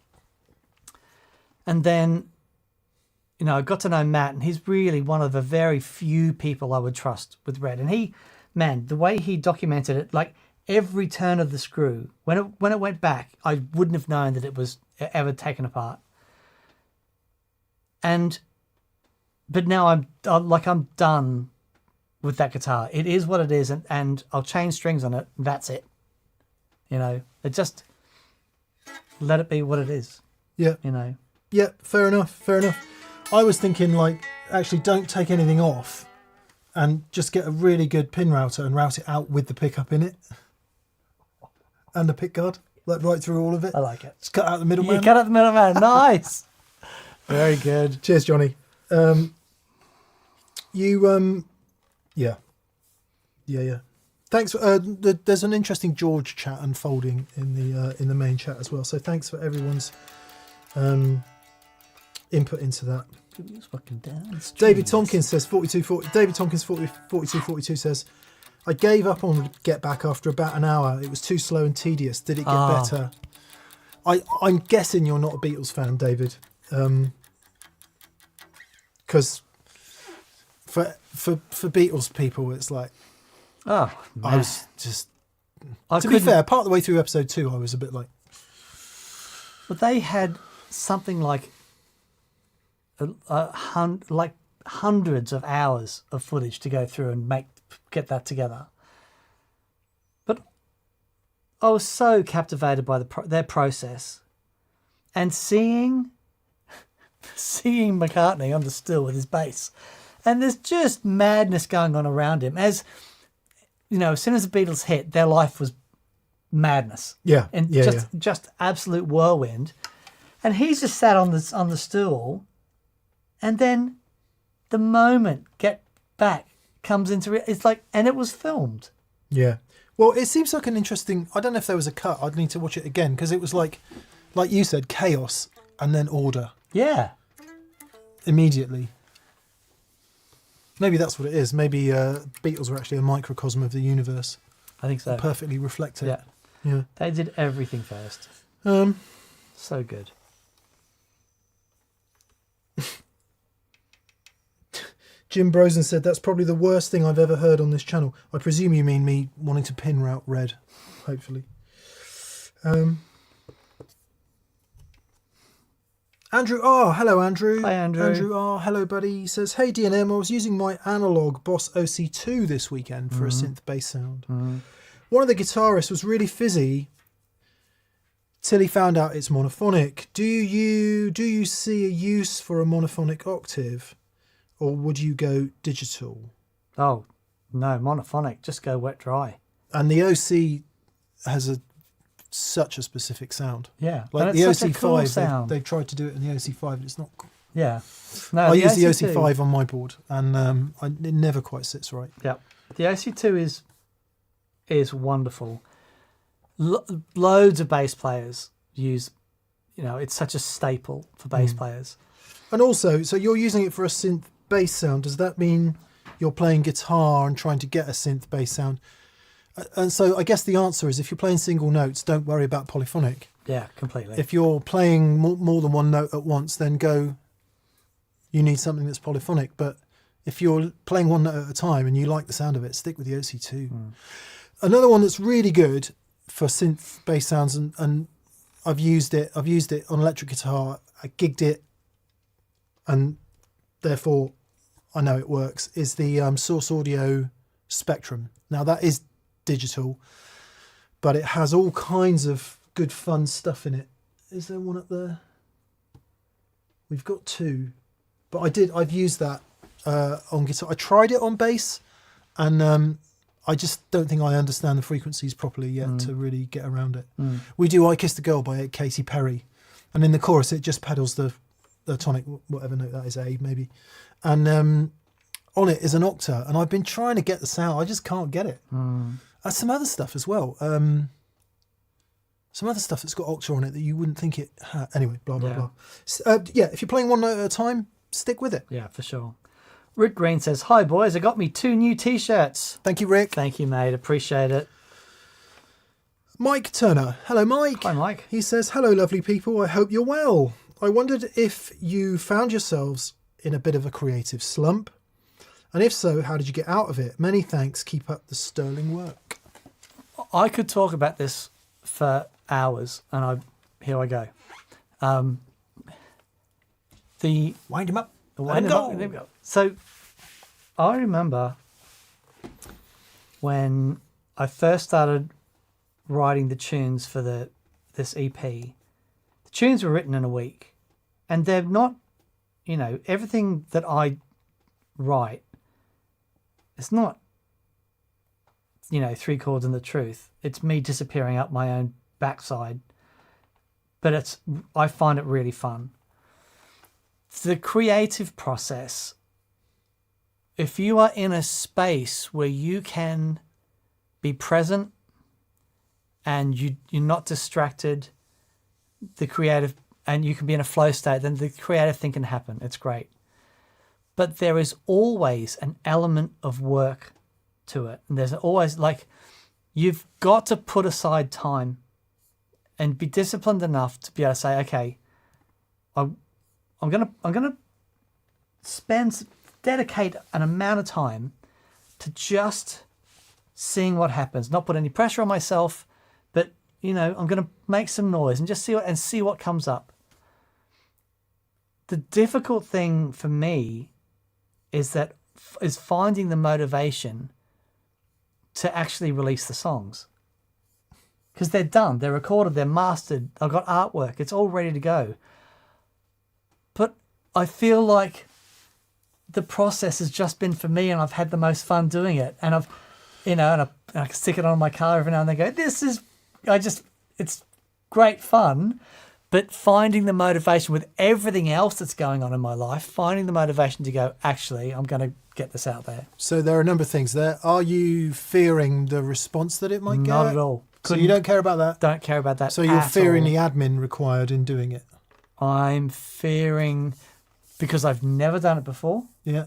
And then, I got to know Matt, and he's really one of the very few people I would trust with red. And the way he documented it, like every turn of the screw, when it went back, I wouldn't have known that it was ever taken apart. But now I'm done with that guitar. It is what it is, and I'll change strings on it. And that's it. It just let it be what it is. Yeah. Yeah, fair enough. I was thinking, like, actually don't take anything off and just get a really good pin router and route it out with the pickup in it. and the pick guard, like right through all of it. I like it. Just cut out the middleman. You cut out the middleman. Nice. Very good. Cheers, Johnny. Yeah. Thanks. There's an interesting George chat unfolding in the main chat as well. So thanks for everyone's input into that. David Tompkins says 4240. David Tompkins 4242 says, I gave up on Get Back after about an hour. It was too slow and tedious. Did it get better? I'm guessing you're not a Beatles fan, David. Because for Beatles people, it's like, man. I was just, to be fair, part of the way through episode 2, I was a bit like, but they had something like hundreds of hours of footage to go through and get that together. But I was so captivated by their process, and seeing McCartney on the still with his bass, and there's just madness going on around him. As you know, as soon as the Beatles hit, their life was madness. Just absolute whirlwind. And he's just sat on the stool, and then the moment Get Back comes into it, it's like, and it was filmed. Yeah. Well, it seems like an interesting. I don't know if there was a cut. I'd need to watch it again because it was like you said, chaos and then order. Yeah. Immediately. Maybe that's what it is. Maybe Beatles were actually a microcosm of the universe. I think so. Perfectly reflect it. Yeah. They did everything first. So good. Jim Brosen said, that's probably the worst thing I've ever heard on this channel. I presume you mean me wanting to pin route red, hopefully. Andrew R. Hello, Andrew. Hi, Andrew. Andrew R. Hello, buddy. He says, hey, DNM, I was using my analog Boss OC2 this weekend for a synth bass sound. One of the guitarists was really fizzy till he found out it's monophonic. Do you see a use for a monophonic octave, or would you go digital? Oh, no, monophonic. Just go wet dry. And the OC has such a specific sound. Yeah. Like the OC5, cool they've tried to do it in the OC5, and it's not. Yeah. No, I use the OC5 on my board, and it never quite sits right. Yeah. The OC2 is wonderful. Loads of bass players use, it's such a staple for bass players. And also, so you're using it for a synth bass sound. Does that mean you're playing guitar and trying to get a synth bass sound? And so I guess the answer is, if you're playing single notes, don't worry about polyphonic. Yeah, completely. If you're playing more than one note at once, then you need something that's polyphonic. But if you're playing one note at a time and you like the sound of it, stick with the OC2. Another one that's really good for synth bass sounds, and I've used it on electric guitar. I gigged it, and therefore I know it works, is the Source Audio Spectrum. Now that is digital, but it has all kinds of good fun stuff in it. Is there one up there? We've got two, but I've used that on guitar. I tried it on bass, and I just don't think I understand the frequencies properly yet to really get around it. We do I Kissed a Girl by Katy Perry, and in the chorus it just pedals the tonic, whatever note that is, A maybe, and on it is an octa, and I've been trying to get the sound. I just can't get it. Some other stuff as well. Some other stuff that's got octa on it that you wouldn't think it had. Anyway, blah blah blah. If you're playing one note at a time, stick with it. Yeah, for sure. Rick Green says, hi boys, I got me 2 new t-shirts. Thank you, Rick. Thank you, mate. Appreciate it. Mike Turner. Hello, Mike. Hi, Mike. He says, hello, lovely people. I hope you're well. I wondered if you found yourselves in a bit of a creative slump. And if so, how did you get out of it? Many thanks. Keep up the sterling work. I could talk about this for hours, and here I go. Wind him up. Wind him up. There we go. So I remember when I first started writing the tunes for this EP. The tunes were written in a week, and they're not, everything that I write, it's not 3 chords and the truth. It's me disappearing up my own backside. But I find it really fun. The creative process, if you are in a space where you can be present and you're not distracted, and you can be in a flow state, then the creative thing can happen. It's great. But there is always an element of work to it. And there's always, you've got to put aside time and be disciplined enough to be able to say, okay, I'm gonna dedicate an amount of time to just seeing what happens, not put any pressure on myself, but I'm gonna make some noise and just see what comes up. The difficult thing for me is finding the motivation to actually release the songs. Because they're done, they're recorded, they're mastered, I've got artwork, it's all ready to go. But I feel like the process has just been for me, and I've had the most fun doing it. And I can stick it on my car every now and then and go, it's great fun. But finding the motivation with everything else that's going on in my life, finding the motivation to go, actually, I'm going to get this out there. So there are a number of things there. Are you fearing the response that it might get? Not at all. So you don't care about that? Don't care about that. So you're fearing the admin required in doing it? I'm fearing, because I've never done it before. Yeah.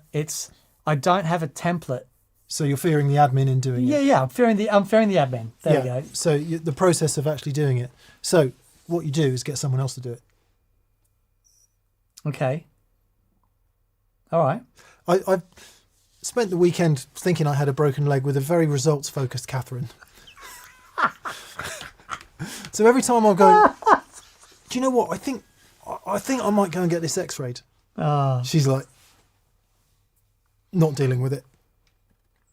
I don't have a template. So you're fearing the admin in doing it? Yeah. I'm fearing the admin. There we go. So the process of actually doing it. So what you do is get someone else to do it. Okay. All right. I've spent the weekend thinking I had a broken leg with a very results-focused Catherine. So every time I'm going, do you know what? I think I might go and get this x-rayed. She's like, not dealing with it.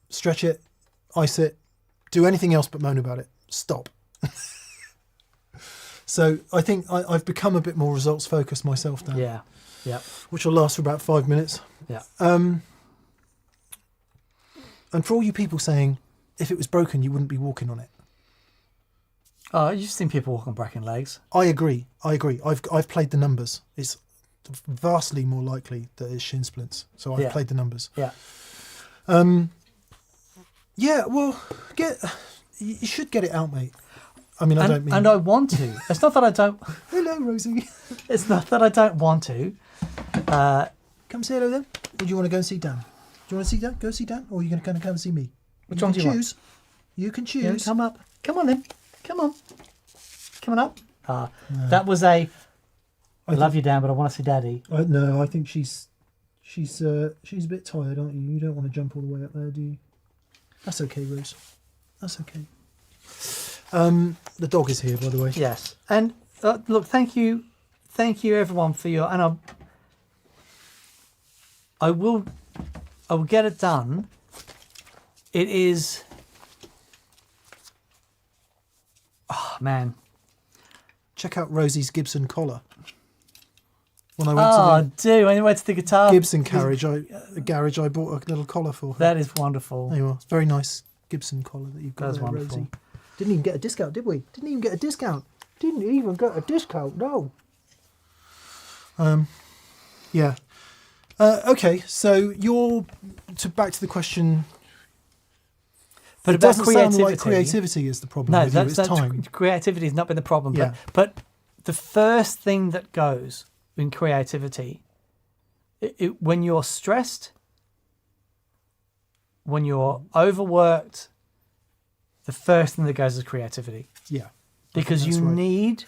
Stretch it, ice it, do anything else but moan about it. Stop. So I think I've become a bit more results focused myself now. Yeah. Yeah. Which will last for about 5 minutes. Yeah. And for all you people saying, if it was broken, you wouldn't be walking on it. Oh, you've seen people walk on broken legs. I agree. I've played the numbers. It's vastly more likely that it's shin splints. So I've played the numbers. Yeah. Yeah. Well, you should get it out, mate. I mean, I don't mean. And I want to. It's not that I don't. Hello, Rosie. It's not that I don't want to. Come say hello then. Or do you want to go and see Dan? Do you want to see Dan? Go see Dan, or are you going to come and see me? Which one do you choose? You can choose. Yeah, come up. Come on then. Come on. Coming up. No. That was I love you, Dan, but I want to see Daddy. No, I think she's a bit tired, aren't you? You don't want to jump all the way up there, do you? That's okay, Rose. That's okay. The dog is here, by the way. Yes. And look, thank you everyone for your, and I will get it done. It is, oh man. Check out Rosie's Gibson collar. When I went when you went to the guitar Gibson garage, I bought a little collar for her. That is wonderful. There you are. It's a very nice Gibson collar that you've got. That's there, wonderful. Rosie. Didn't even get a discount, did we? Didn't even get a discount. No. Yeah. Okay, so back to the question. But it doesn't sound like creativity is the problem. No, it's time. Creativity has not been the problem. Yeah. But the first thing that goes in creativity, when you're stressed, when you're overworked, the first thing that goes is creativity. Yeah. Because you need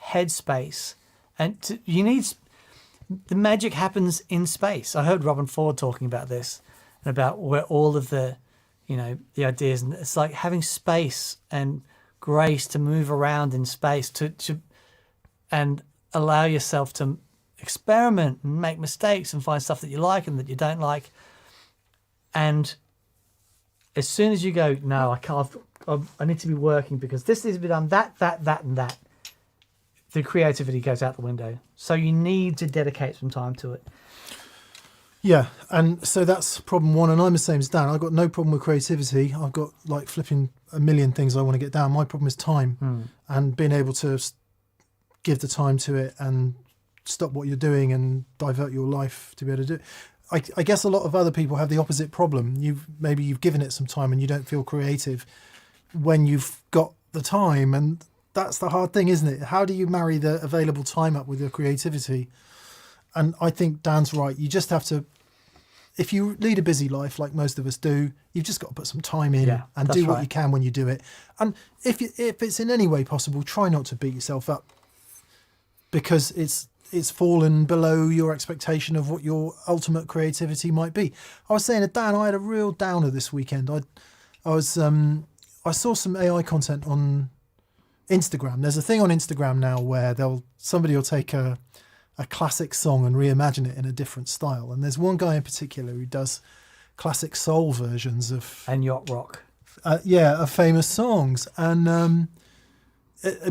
headspace, and the magic happens in space. I heard Robin Ford talking about this and about where all of the ideas, and it's like having space and grace to move around in space and allow yourself to experiment and make mistakes and find stuff that you like and that you don't like. And as soon as you go, no, I can't, I need to be working because this needs to be done, that, and that, the creativity goes out the window. So you need to dedicate some time to it. Yeah, and so that's problem one, and I'm the same as Dan. I've got no problem with creativity. I've got like flipping a million things I want to get down. My problem is time and being able to give the time to it and stop what you're doing and divert your life to be able to do it. I guess a lot of other people have the opposite problem. Maybe you've given it some time and you don't feel creative when you've got the time, and that's the hard thing, isn't it? How do you marry the available time up with your creativity? And I think Dan's right. You just have to, if you lead a busy life like most of us do, you've just got to put some time in and do what you can when you do it. And if it's in any way possible, try not to beat yourself up because it's fallen below your expectation of what your ultimate creativity might be. I was saying to Dan, I had a real downer this weekend. I saw some AI content on Instagram. There's a thing on Instagram now where somebody will take a classic song and reimagine it in a different style. And there's one guy in particular who does classic soul versions of... And yacht rock. Of famous songs. And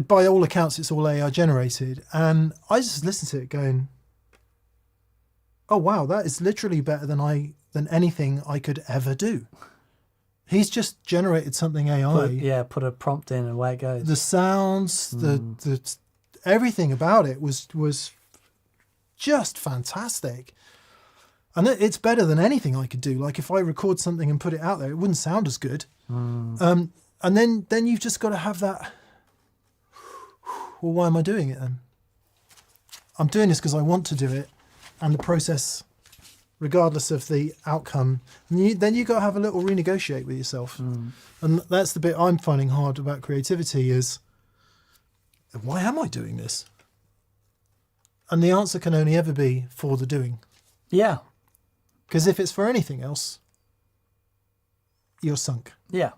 by all accounts, it's all AI generated. And I just listened to it going, oh, wow, that is literally better than anything I could ever do. He's just generated something AI. Put a prompt in and away it goes. The sounds, the everything about it was just fantastic, and it's better than anything I could do. Like if I record something and put it out there, it wouldn't sound as good. And then you've just got to have that. Well, why am I doing it then? I'm doing this because I want to do it, and the process, regardless of the outcome, then you got to have a little renegotiate with yourself. And that's the bit I'm finding hard about creativity is, why am I doing this? And the answer can only ever be for the doing. Yeah. Because if it's for anything else, you're sunk. Yeah,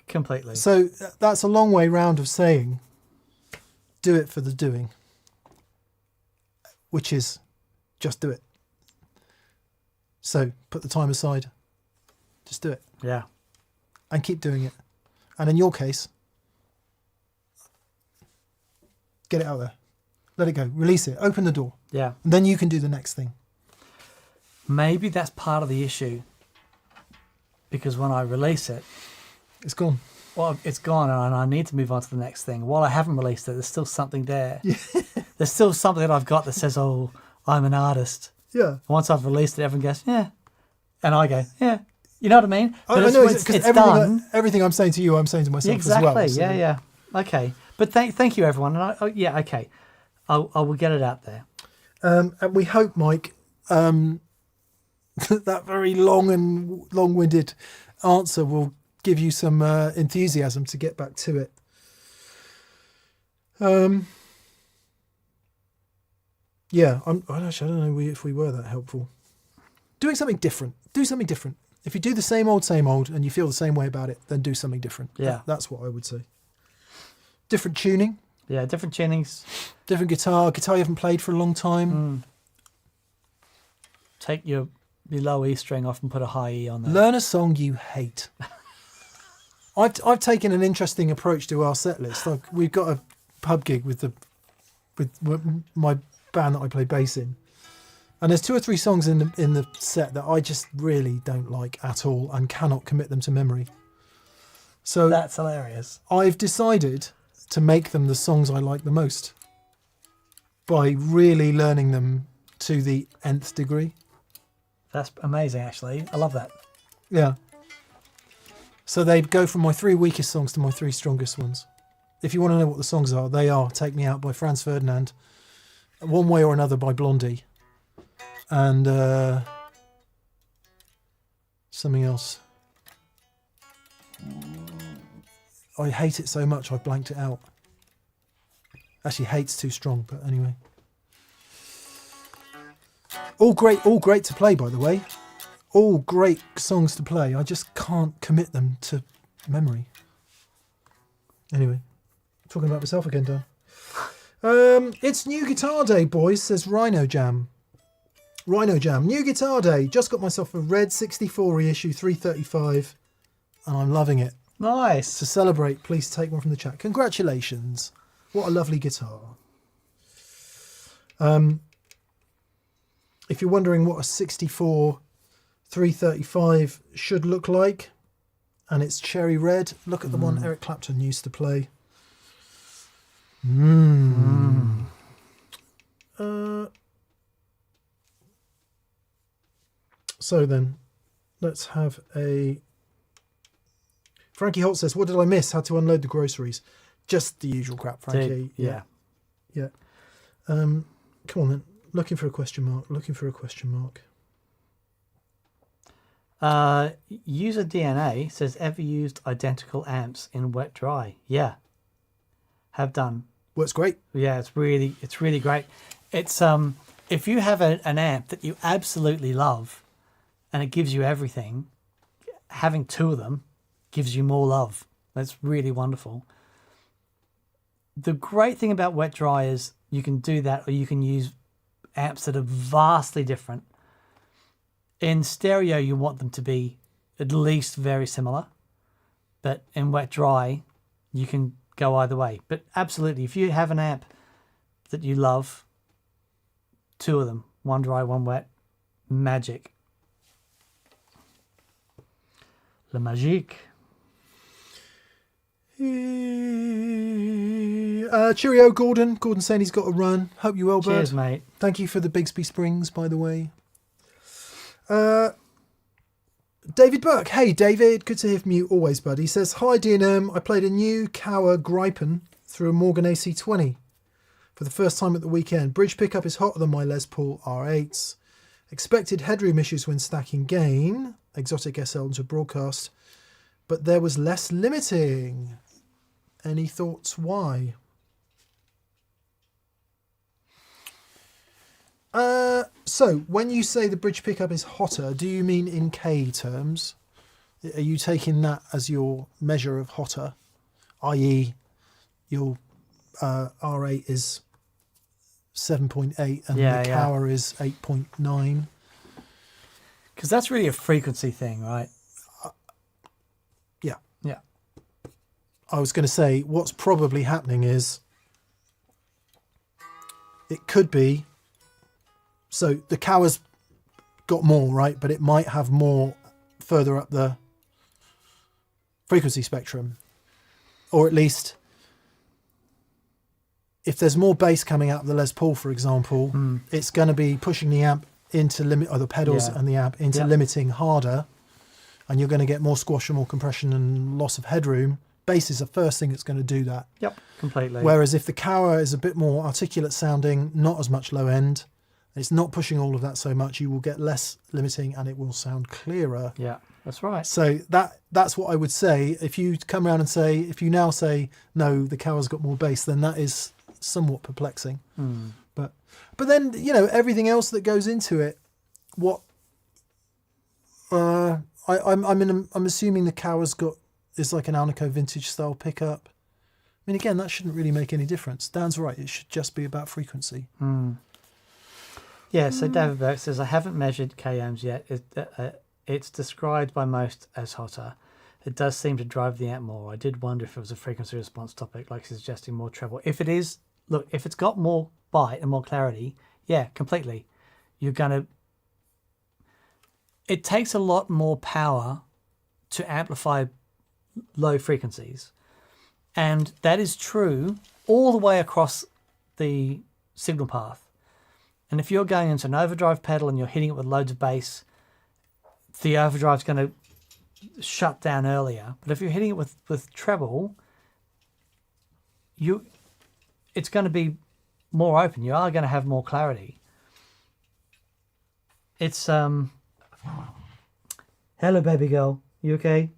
completely. So that's a long way round of saying, do it for the doing, which is just do it. So put the time aside, just do it. Yeah. And keep doing it. And in your case, get it out there. Let it go. Release it. Open the door. Yeah. And then you can do the next thing. Maybe that's part of the issue. Because when I release it... It's gone. Well, it's gone and I need to move on to the next thing. While I haven't released it, there's still something there. Yeah. There's still something that I've got that says, oh, I'm an artist. Yeah. Once I've released it, everyone goes, yeah. And I go, yeah. You know what I mean? But I know, because everything I'm saying to you, I'm saying to myself as well. Exactly. So. Yeah. Okay. But thank you, everyone. And okay. I will get it out there. And we hope, Mike, that very long-winded answer will give you some enthusiasm to get back to it. I don't know if we were that helpful. Doing something different. Do something different. If you do the same old, and you feel the same way about it, then do something different. Yeah. That's what I would say. Different tuning. Yeah, different tunings. Different guitar you haven't played for a long time. Take your low E string off and put a high E on there. Learn a song you hate. I've taken an interesting approach to our set list. We've got a pub gig with my band that I play bass in, and there's 2 or 3 songs in the set that I just really don't like at all and cannot commit them to memory. So that's hilarious. I've decided to make them the songs I like the most by really learning them to the nth degree. That's amazing, actually. I love that. Yeah. So they go from my 3 weakest songs to my 3 strongest ones. If you want to know what the songs are, they are Take Me Out by Franz Ferdinand, One Way or Another by Blondie, and something else. I hate it so much I've blanked it out. Actually, hate's too strong, but anyway. All great to play, by the way. All great songs to play. I just can't commit them to memory. Anyway, talking about myself again, Dan. It's New Guitar Day, boys, says Rhino Jam. Rhino Jam, New Guitar Day. Just got myself a red 64 reissue 335, and I'm loving it. Nice. To celebrate, please take one from the chat. Congratulations. What a lovely guitar. if you're wondering what a 64 335 should look like, and it's cherry red, look at the one Eric Clapton used to play. So then, let's have a... Frankie Holt says, what did I miss? Had to unload the groceries. Just the usual crap, Frankie. Yeah. Come on then. Looking for a question mark. User DNA says, ever used identical amps in wet dry? Yeah. Have done. Works great. Yeah, it's really great. It's if you have an amp that you absolutely love and it gives you everything, having two of them gives you more love. That's really wonderful. The great thing about wet dry is you can do that, or you can use amps that are vastly different. In stereo, you want them to be at least very similar, but in wet dry, you can go either way. But absolutely, if you have an amp that you love, two of them, one dry, one wet, magic. La magique. Cheerio, Gordon. Gordon saying he's got to run. Hope you well, bud. Cheers, mate. Thank you for the Bigsby Springs, by the way. David Burke. Hey, David. Good to hear from you always, bud. He says, hi, D&M. I played a new Cower Gripen through a Morgan AC20 for the first time at the weekend. Bridge pickup is hotter than my Les Paul R8s. Expected headroom issues when stacking gain. Exotic SL into broadcast. But there was less limiting. Any thoughts why? So when you say the bridge pickup is hotter, do you mean in K terms? Are you taking that as your measure of hotter, i.e. your R8 is 7.8 and the Cower is 8.9? Because that's really a frequency thing, right? Yeah. Yeah. I was going to say what's probably happening is it could be, so the Cower's got more, right? But it might have more further up the frequency spectrum. Or at least if there's more bass coming out of the Les Paul, for example, it's going to be pushing the amp into limit, or the pedals and the amp into limiting harder, and you're going to get more squash and more compression and loss of headroom. Bass is the first thing that's going to do that. Yep, completely. Whereas if the Cower is a bit more articulate sounding, not as much low end, it's not pushing all of that so much, you will get less limiting and it will sound clearer. Yeah, that's right. So that's what I would say. If you come around and say, if you now say, no, the Cower's got more bass, then that is somewhat perplexing. But then, you know, everything else that goes into it, what I'm assuming the Cower's is like an Alnico vintage style pickup. I mean, again, that shouldn't really make any difference. Dan's right. It should just be about frequency. Yeah, so David Burke says, I haven't measured KMs yet. It's described by most as hotter. It does seem to drive the amp more. I did wonder if it was a frequency response topic, like suggesting more treble. If it is, look, if it's got more bite and more clarity, yeah, completely. You're going to... It takes a lot more power to amplify low frequencies. And that is true all the way across the signal path. And if you're going into an overdrive pedal and you're hitting it with loads of bass, the overdrive's going to shut down earlier. But if you're hitting it with treble, it's going to be more open. You are going to have more clarity. It's hello, baby girl. You okay?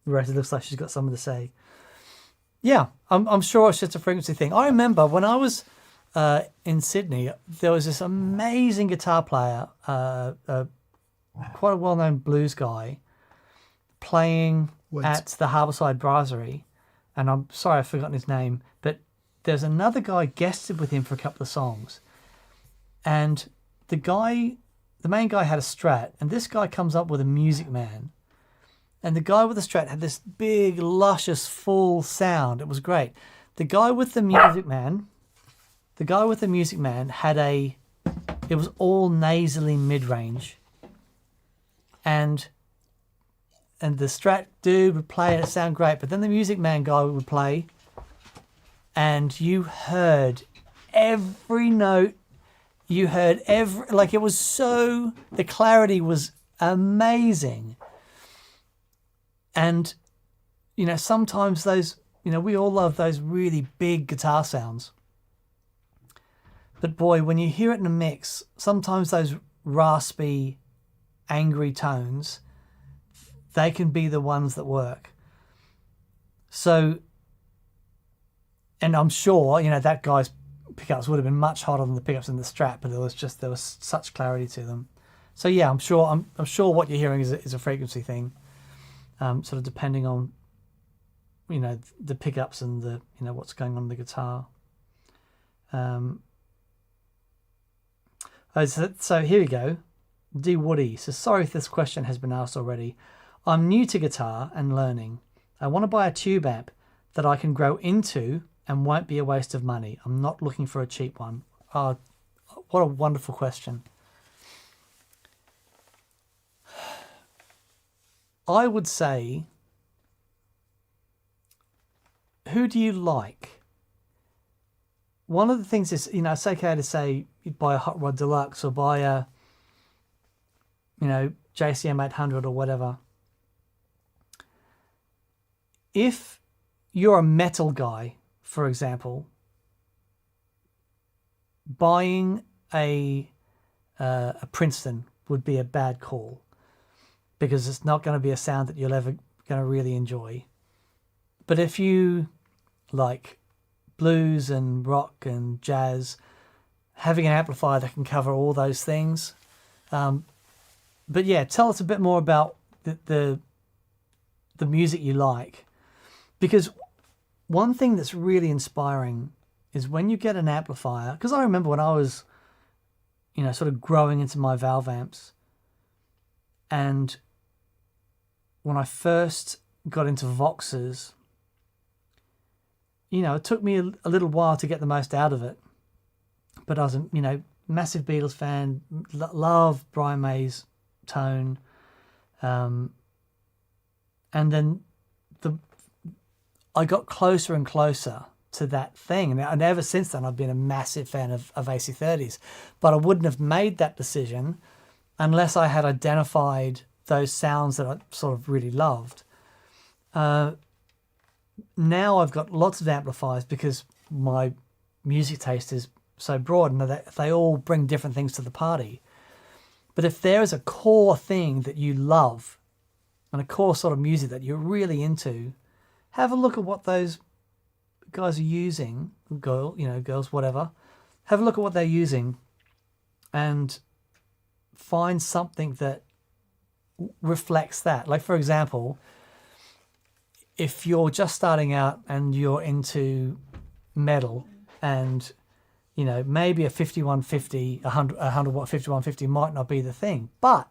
Rossi looks like she's got something to say. Yeah, I'm sure it's just a frequency thing. I remember when I was in Sydney, there was this amazing guitar player, quite a well-known blues guy, playing at the Harbourside Brasserie, and I'm sorry I've forgotten his name, but there's another guy guested with him for a couple of songs, and the main guy had a Strat, and this guy comes up with a Music Man, and the guy with the Strat had this big, luscious, full sound. It was great. The guy with the Music Man had a it was all nasally mid-range, and the Strat dude would play and it sound great, but then the Music Man guy would play, and you heard every note, you heard every, like, it was so, the clarity was amazing. And you know, sometimes those, you know, we all love those really big guitar sounds. But boy, when you hear it in a mix, sometimes those raspy, angry tones, they can be the ones that work. So, and I'm sure, you know, that guy's pickups would have been much hotter than the pickups in the Strat, but there was such clarity to them. So yeah, I'm sure what you're hearing is a frequency thing, sort of depending on, you know, the pickups and the, you know, what's going on in the guitar. So here we go. D. Woody says, sorry if this question has been asked already. I'm new to guitar and learning. I want to buy a tube amp that I can grow into and won't be a waste of money. I'm not looking for a cheap one. Oh, what a wonderful question. I would say, who do you like? One of the things is, you know, it's okay to say you buy a Hot Rod Deluxe or buy a, you know, JCM 800 or whatever. If you're a metal guy, for example, buying a Princeton would be a bad call, because it's not going to be a sound that you're ever going to really enjoy. But if you like blues and rock and jazz, having an amplifier that can cover all those things. But yeah, tell us a bit more about the music you like, because one thing that's really inspiring is when you get an amplifier. Because I remember when I was, you know, sort of growing into my valve amps, and when I first got into Voxes, you know, it took me a little while to get the most out of it. But I was a, you know, massive Beatles fan, love Brian May's tone. And then I got closer and closer to that thing. And ever since then, I've been a massive fan of AC30s. But I wouldn't have made that decision unless I had identified those sounds that I sort of really loved. Now I've got lots of amplifiers because my music taste is so broad and they all bring different things to the party. But if there is a core thing that you love and a core sort of music that you're really into, have a look at what those guys are using, girls, whatever. Have a look at what they're using and find something that reflects that. Like, for example, if you're just starting out and you're into metal and, you know, maybe a 5150, 100 watt 5150 might not be the thing, but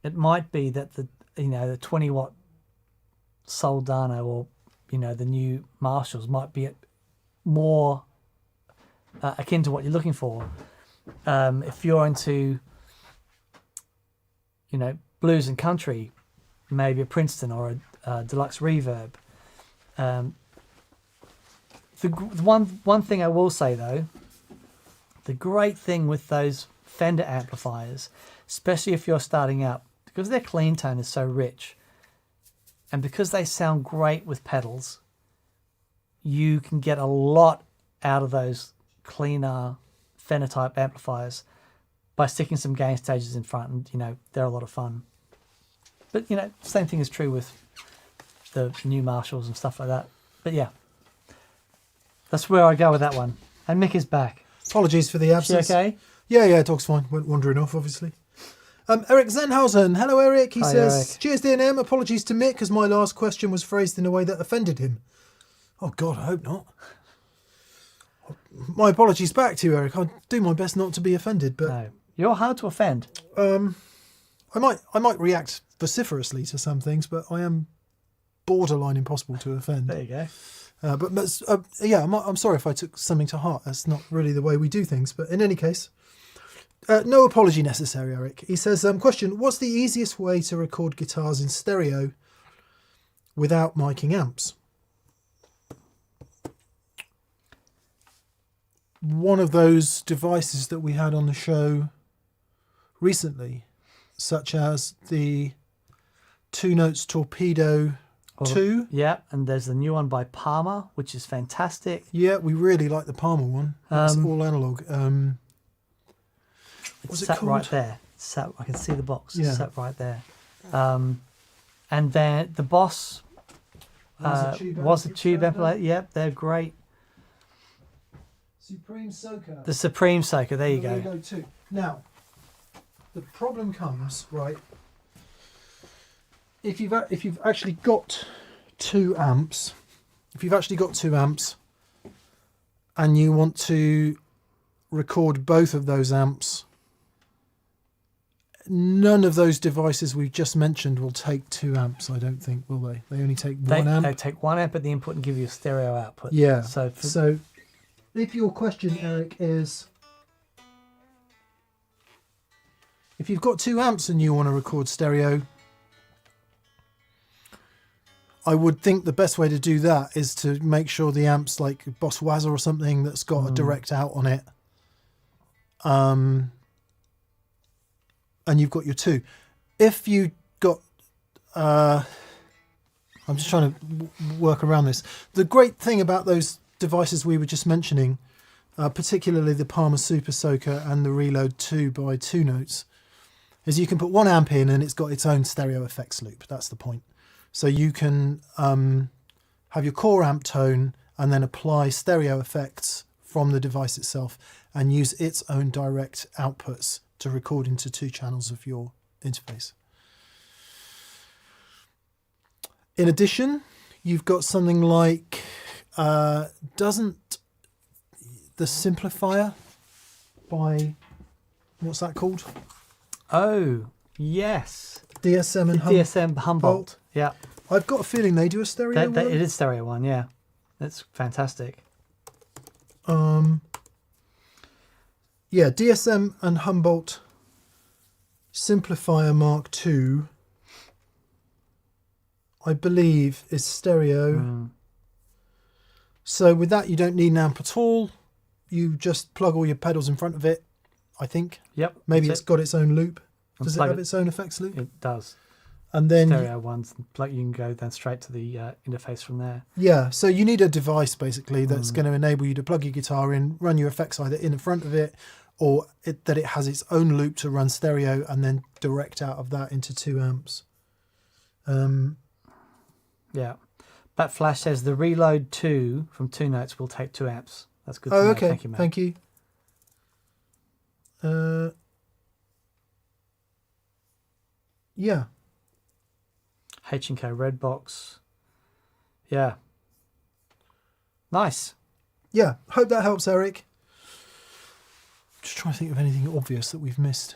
it might be that the 20 watt Soldano or, you know, the new Marshalls might be more akin to what you're looking for. If you're into, you know, blues and country, maybe a Princeton or a Deluxe Reverb. The one thing I will say though, the great thing with those Fender amplifiers, especially if you're starting out, because their clean tone is so rich, and because they sound great with pedals, you can get a lot out of those cleaner Fender type amplifiers by sticking some gain stages in front, and, you know, they're a lot of fun. But, you know, same thing is true with the new Marshalls and stuff like that. But yeah, that's where I go with that one. And Mick is back. Apologies for the absence. She okay? Yeah, dog's fine. Went wandering off, obviously. Eric Zenhausen. Hello, Eric. He says, Eric. Cheers, D&M. Apologies to Mick, as my last question was phrased in a way that offended him. Oh, God, I hope not. My apologies back to you, Eric. I'll do my best not to be offended, but... No. You're hard to offend. I might react vociferously to some things, but I am borderline impossible to offend. There you go. Yeah, I'm sorry if I took something to heart. That's not really the way we do things. But in any case, No apology necessary, Eric. He says, question, what's the easiest way to record guitars in stereo without miking amps? One of those devices that we had on the show recently, such as the Two Notes Torpedo 2. Yeah, and there's the new one by Palmer, which is fantastic. Yeah, we really like the Palmer one. It's all analog. What's it sat called? right there. I can see the box. Yeah. It's sat right there. And then the Boss was a tube amplifier. Yep, they're great. Supreme Soaker. The Supreme Soaker. There you go. Reload 2. Now, the problem comes, right, if you've actually got two amps, and you want to record both of those amps, none of those devices we've just mentioned will take 2 amps, I don't think, will they? They only take 1 amp. They take 1 amp at the input and give you a stereo output. Yeah. So If your question, Eric, is if you've got 2 amps and you want to record stereo, I would think the best way to do that is to make sure the amp's like Boss Wazza or something that's got a direct out on it. And you've got your 2. If you got, I'm just trying to work around this. The great thing about those devices we were just mentioning, particularly the Palmer Super Soaker and the Reload 2 by Two Notes, is you can put 1 amp in and it's got its own stereo effects loop. That's the point. So you can have your core amp tone and then apply stereo effects from the device itself and use its own direct outputs to record into 2 channels of your interface. In addition, you've got something like, doesn't the Simplifier by, what's that called? Oh, yes. DSM and DSM Humboldt. Yeah. I've got a feeling they do a stereo one. It is stereo one, yeah. That's fantastic. Yeah, DSM and Humboldt Simplifier Mark II, I believe, is stereo. So with that, you don't need an amp at all. You just plug all your pedals in front of it, I think. Yep. Maybe it's got its own loop. Does it plug have its own effects loop? It does. And then Stereo ones, like you can go then straight to the interface from there. yeah, so you need a device basically that's going to enable you to plug your guitar in, run your effects either in the front of it, or that it has its own loop to run stereo and then direct out of that into 2 amps. Yeah. But Flash says the Reload 2 from Two Notes will take 2 amps. That's good to know. Okay. Thank you, mate. Thank you. Yeah. H&K Redbox. Yeah. Nice. Yeah. Hope that helps, Eric. Just trying to think of anything obvious that we've missed.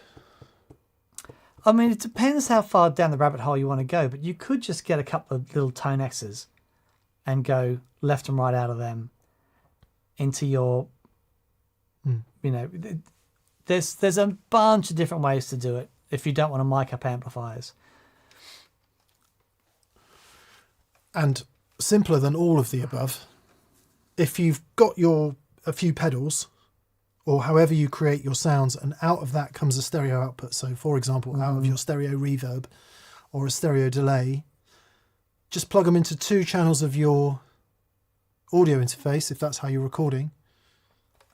I mean, it depends how far down the rabbit hole you want to go, but you could just get a couple of little tone X's and go left and right out of them into your, you know, there's a bunch of different ways to do it if you don't want to mic up amplifiers. And simpler than all of the above, if you've got a few pedals, or however you create your sounds, and out of that comes a stereo output. So, for example, out of your stereo reverb or a stereo delay, just plug them into 2 channels of your audio interface, if that's how you're recording,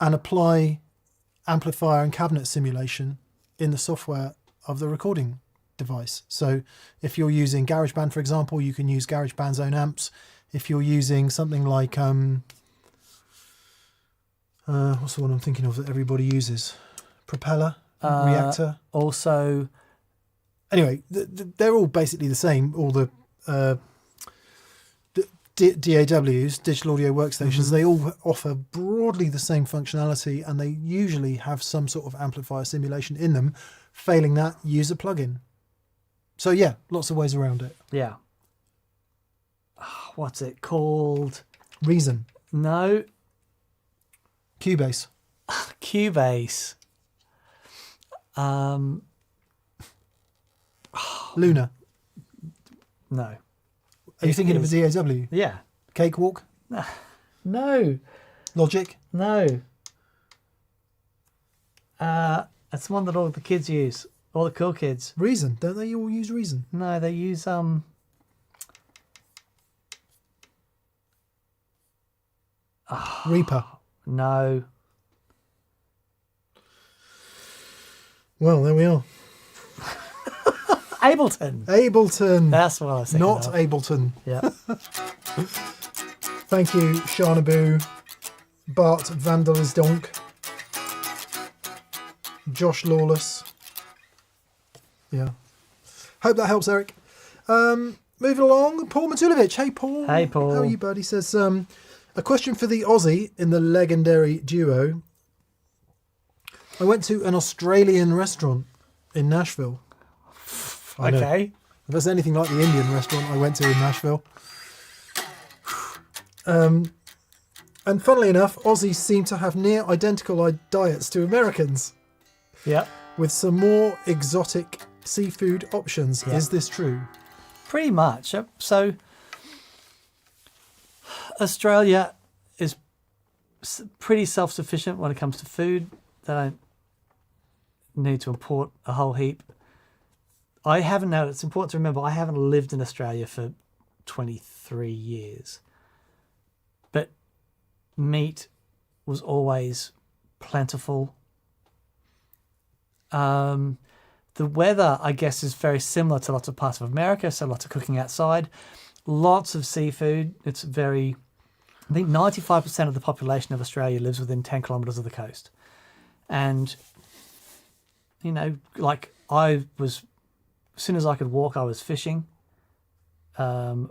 and apply amplifier and cabinet simulation in the software of the recording device. So if you're using GarageBand, for example, you can use GarageBand's own amps. If you're using something like what's the one I'm thinking of that everybody uses? Propeller, Reactor. Also, anyway, they're all basically the same. All the DAWs, digital audio workstations, they all offer broadly the same functionality, and they usually have some sort of amplifier simulation in them. Failing that, use a plugin. So yeah, lots of ways around it. yeah. What's it called? Reason. No. Cubase. Cubase. Luna. No. Are you thinking of a DAW? Yeah. Cakewalk? No. Logic? No. It's one that all the kids use. All the cool kids. Reason. Don't they all use Reason? No, they use Reaper. no. Well, there we are. Ableton. Ableton. That's what I was thinking Not of. Ableton. Yeah. Thank you, Sharnaboo, Bart Vandelisdonk, Josh Lawless. Yeah. Hope that helps, Eric. Moving along, Paul Matulovic. Hey, Paul. Hey, Paul. How are you, bud? He says, a question for the Aussie in the legendary duo. I went to an Australian restaurant in Nashville. I know. Okay. If there's anything like the Indian restaurant I went to in Nashville. And funnily enough, Aussies seem to have near identical diets to Americans, Yeah. with some more exotic seafood options. Yeah. Is this true? Pretty much. So Australia is pretty self-sufficient when it comes to food. They don't need to import a whole heap. It's important to remember, I haven't lived in Australia for 23 years. But meat was always plentiful. The weather, I guess, is very similar to lots of parts of America, so lots of cooking outside. Lots of seafood. I think 95% of the population of Australia lives within 10 kilometres of the coast. And, as soon as I could walk, I was fishing. And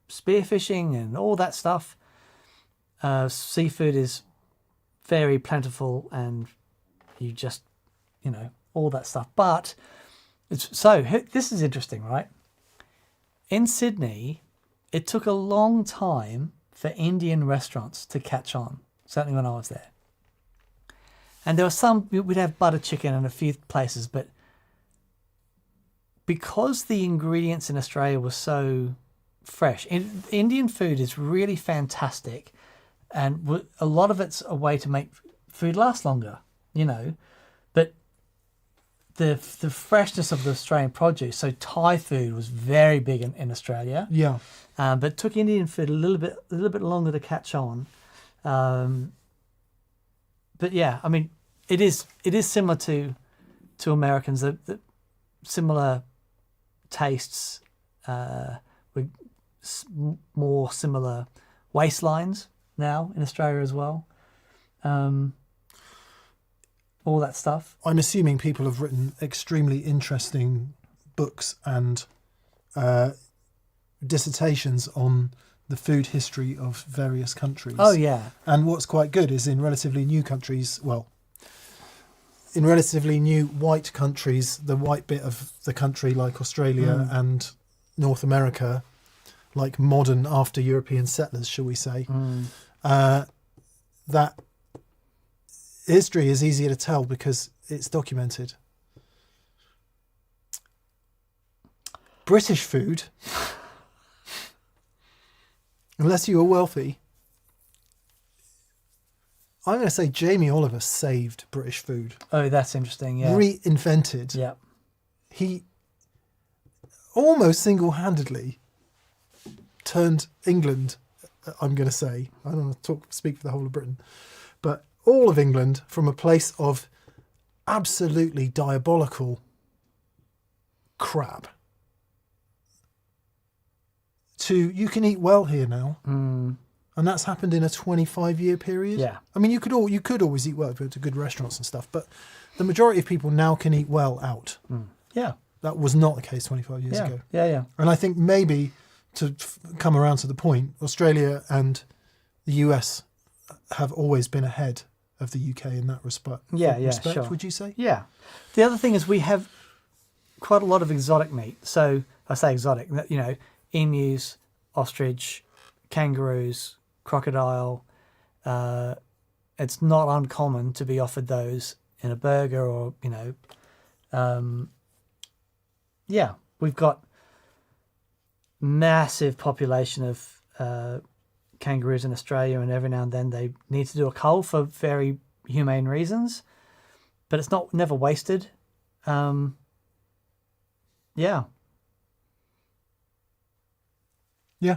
spearfishing and all that stuff. Seafood is very plentiful, and you just, all that stuff. But this is interesting, right? In Sydney, it took a long time for Indian restaurants to catch on, certainly when I was there. And there were some, we'd have butter chicken in a few places, but because the ingredients in Australia were so fresh, Indian food is really fantastic, and a lot of it's a way to make food last longer, but the freshness of the Australian produce. So Thai food was very big in Australia. Yeah. But it took Indian food a little bit longer to catch on. But yeah, I mean, it is similar to Americans. The similar tastes, with more similar waistlines now in Australia as well. All that stuff. I'm assuming people have written extremely interesting books and dissertations on the food history of various countries. Oh, yeah. And what's quite good is in relatively new countries, in relatively new white countries, the white bit of the country like Australia and North America, like modern after European settlers, shall we say, that history is easier to tell because it's documented. British food, unless you were wealthy, I'm going to say Jamie Oliver saved British food. Oh, that's interesting, yeah. Reinvented. Yeah. He almost single-handedly turned England, I'm going to say, I don't want to speak for the whole of Britain, but all of England from a place of absolutely diabolical crap to you can eat well here now. And that's happened in a 25-year period. Yeah. I mean, you could always eat well if you went to good restaurants and stuff, but the majority of people now can eat well out. Yeah. That was not the case 25 years Yeah. ago. Yeah. And I think maybe to come around to the point, Australia and the US have always been ahead of the UK in that respect. Sure. Would you say? Yeah. The other thing is we have quite a lot of exotic meat. So I say exotic, emus, ostrich, kangaroos, crocodile. It's not uncommon to be offered those in a burger, or yeah, we've got massive population of kangaroos in Australia, and every now and then they need to do a cull for very humane reasons, but it's never wasted. Yeah. Yeah.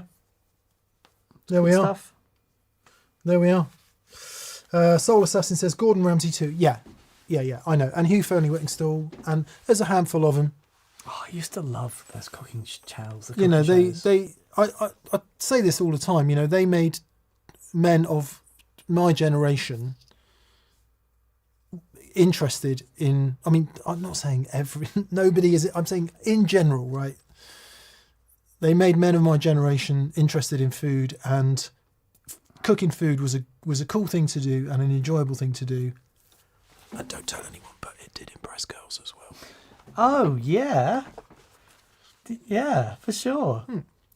There we Good are. stuff. There we are. Soul Assassin says Gordon Ramsay too. Yeah, I know. And Hugh Fearnley-Whittingstall, and there's a handful of them. Oh, I used to love those cooking channels. I say this all the time. They made men of my generation interested in. I mean, I'm not saying nobody is. I'm saying in general, right? They made men of my generation interested in food, and cooking food was a cool thing to do and an enjoyable thing to do. And don't tell anyone, but it did impress girls as well. Oh, yeah. Yeah, for sure.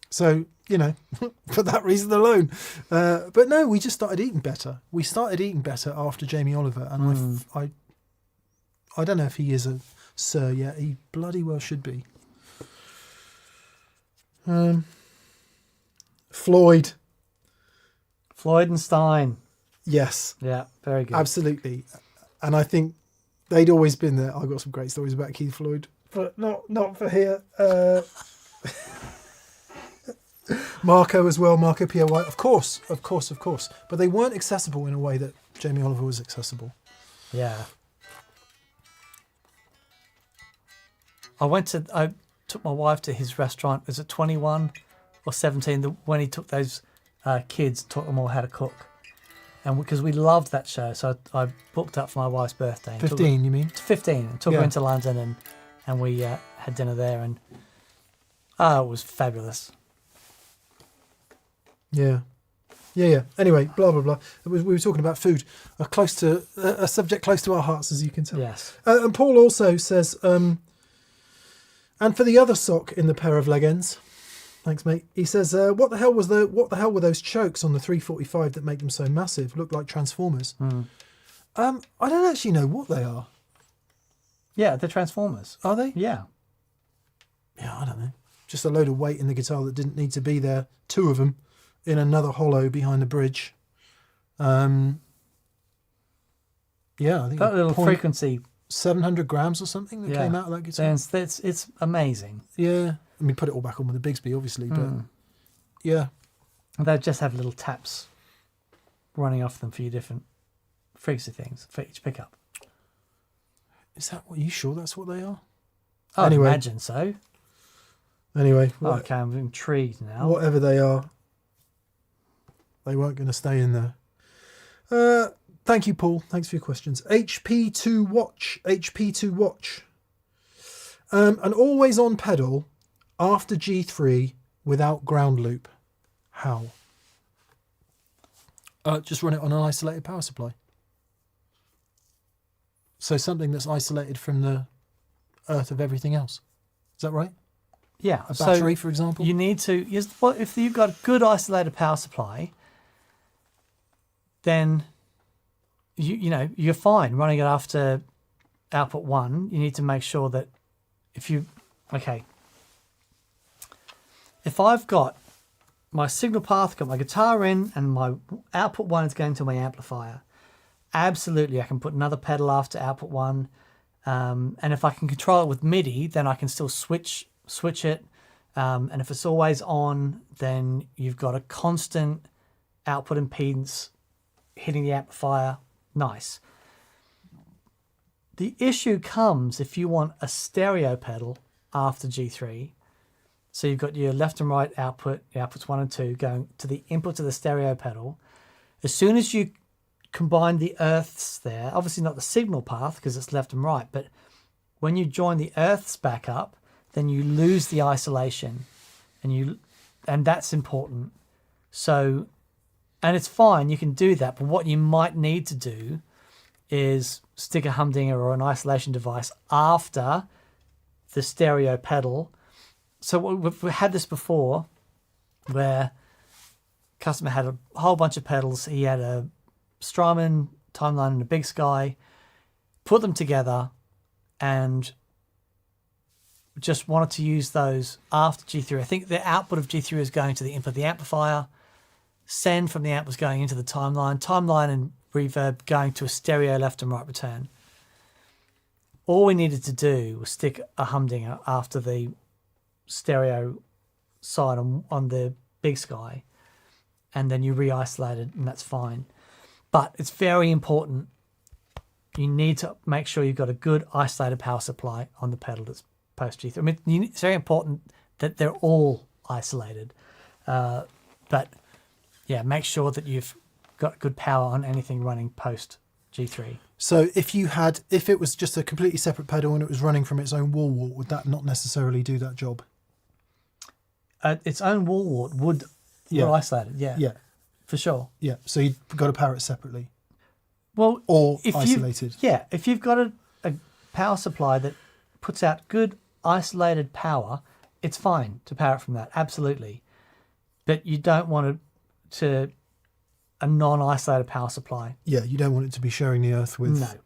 So, for that reason alone. But no, we just started eating better. We started eating better after Jamie Oliver. And I don't know if he is a sir yet. He bloody well should be. Floyd and Stein. Yes. Yeah, very good. Absolutely. And I think they'd always been there. I've got some great stories about Keith Floyd, but not for here. Marco as well, Marco Pierre White, of course. But they weren't accessible in a way that Jamie Oliver was accessible. Yeah. I took my wife to his restaurant. Was it 21 or 17? When he took those kids, taught them all how to cook. And because we loved that show, so I booked up for my wife's birthday. 15, you mean? 15. And took her into London, and we had dinner there, and it was fabulous. Yeah. Anyway, blah blah blah. We were talking about food, a subject close to our hearts, as you can tell. Yes. And Paul also says, and for the other sock in the pair of leg ends, thanks mate. He says, what the hell were those chokes on the 345 that make them so massive? Look like Transformers. I don't actually know what they are. Yeah, they're Transformers. Are they? Yeah. Yeah, I don't know. Just a load of weight in the guitar that didn't need to be there. 2 of them in another hollow behind the bridge. Yeah, I think That little frequency, 700 grams or something that came out of that guitar. It's amazing. Yeah, I mean, put it all back on with the Bigsby, obviously, but yeah, They just have little taps running off them for your different frequency things for each pickup. Is that what you sure that's what they are? I Anyway. imagine so. Anyway, Okay, I'm intrigued now. whatever they are, they weren't going to stay in there. Thank you, Paul. Thanks for your questions. HP2 Watch. An always on pedal after G3 without ground loop. How? Just run it on an isolated power supply. So something that's isolated from the earth of everything else. Is that right? Yeah. A battery, for example? You need to, if you've got a good isolated power supply, then you're fine running it after output 1. You need to make sure that if I've got my signal path, got my guitar in, and my output 1 is going to my amplifier, absolutely I can put another pedal after output 1. And if I can control it with MIDI, then I can still switch it. And if it's always on, then you've got a constant output impedance hitting the amplifier. Nice. The issue comes if you want a stereo pedal after G3. So you've got your left and right output, outputs 1 and 2, going to the input of the stereo pedal. As soon as you combine the earths there, obviously not the signal path because it's left and right, but when you join the earths back up, then you lose the isolation, and that's important. So, and it's fine, you can do that, but what you might need to do is stick a humdinger or an isolation device after the stereo pedal. So we've had this before where customer had a whole bunch of pedals. He had a Strymon, Timeline, and a Big Sky. put them together and just wanted to use those after G3. I think the output of G3 was going to the input of the amplifier. Send from the amp was going into the timeline and reverb going to a stereo left and right return. All we needed to do was stick a humdinger after the stereo side on the Big Sky, and then you re-isolate it, and that's fine. But it's very important. You need to make sure you've got a good isolated power supply on the pedal that's post G3. I mean, it's very important that they're all isolated. But yeah, make sure that you've got good power on anything running post G3. So if it was just a completely separate pedal and it was running from its own wall wart, would that not necessarily do that job? Its own wall wart would isolate it, Yeah. for sure. Yeah, so you've got to power it separately. Well, or isolated. If you've got a power supply that puts out good isolated power, it's fine to power it from that, absolutely. But you don't want to a non-isolated power supply. Yeah, you don't want it to be sharing the earth with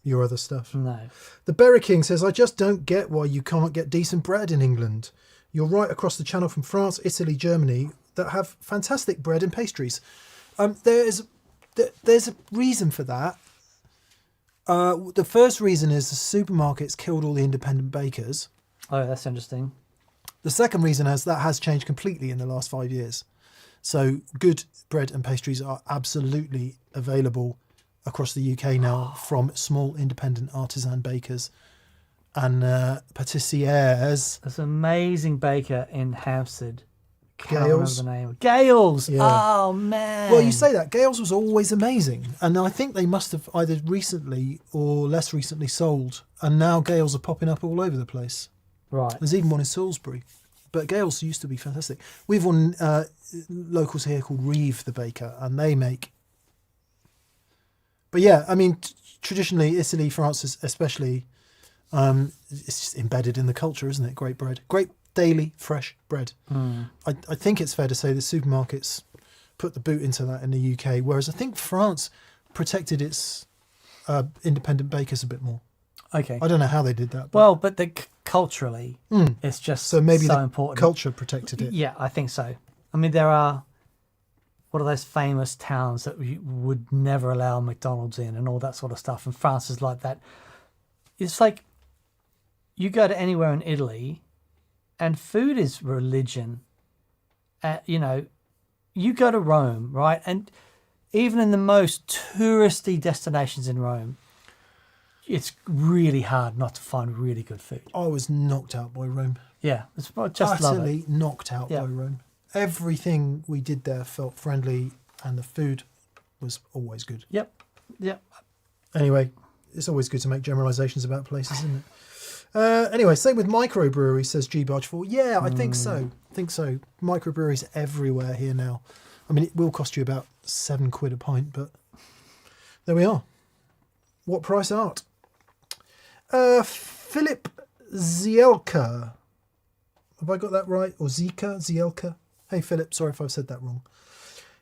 your other stuff. No. The Berry King says, I just don't get why you can't get decent bread in England. You're right across the channel from France, Italy, Germany that have fantastic bread and pastries. There's a reason for that. The first reason is the supermarkets killed all the independent bakers. Oh, that's interesting. The second reason is that has changed completely in the last 5 years. So good bread and pastries are absolutely available across the UK now from small independent artisan bakers and patissiers. There's an amazing baker in Hampstead. Can't Gales. remember the name. Gales! Yeah. Oh, man. Well, you say that. Gales was always amazing. And I think they must have either recently or less recently sold. And now Gales are popping up all over the place. Right. There's even one in Salisbury. But Gales used to be fantastic. We've one locals here called Reeve the Baker, and they make... But yeah, I mean, traditionally, Italy, France especially, it's just embedded in the culture, isn't it? Great bread. Great daily, fresh bread. I think it's fair to say the supermarkets put the boot into that in the UK, whereas I think France protected its independent bakers a bit more. Okay. I don't know how they did that. Well, but culturally, it's just so maybe the important. Culture protected it. Yeah, I think so. I mean, there are, what are those famous towns that we would never allow McDonald's in and all that sort of stuff. And France is like that. It's like you go to anywhere in Italy and food is religion. You go to Rome, right? And even in the most touristy destinations in Rome, it's really hard not to find really good food. I was knocked out by Rome. Yeah, it's just love it. Utterly knocked out by Rome. Everything we did there felt friendly, and the food was always good. Yep. Anyway, it's always good to make generalisations about places, isn't it? Anyway, same with microbreweries, says G Barge 4. Yeah, I think so. Microbreweries everywhere here now. I mean, it will cost you about £7 a pint, but there we are. What price art? Philip Zielka. Have I got that right? Or Zielka? Hey, Philip, sorry if I've said that wrong.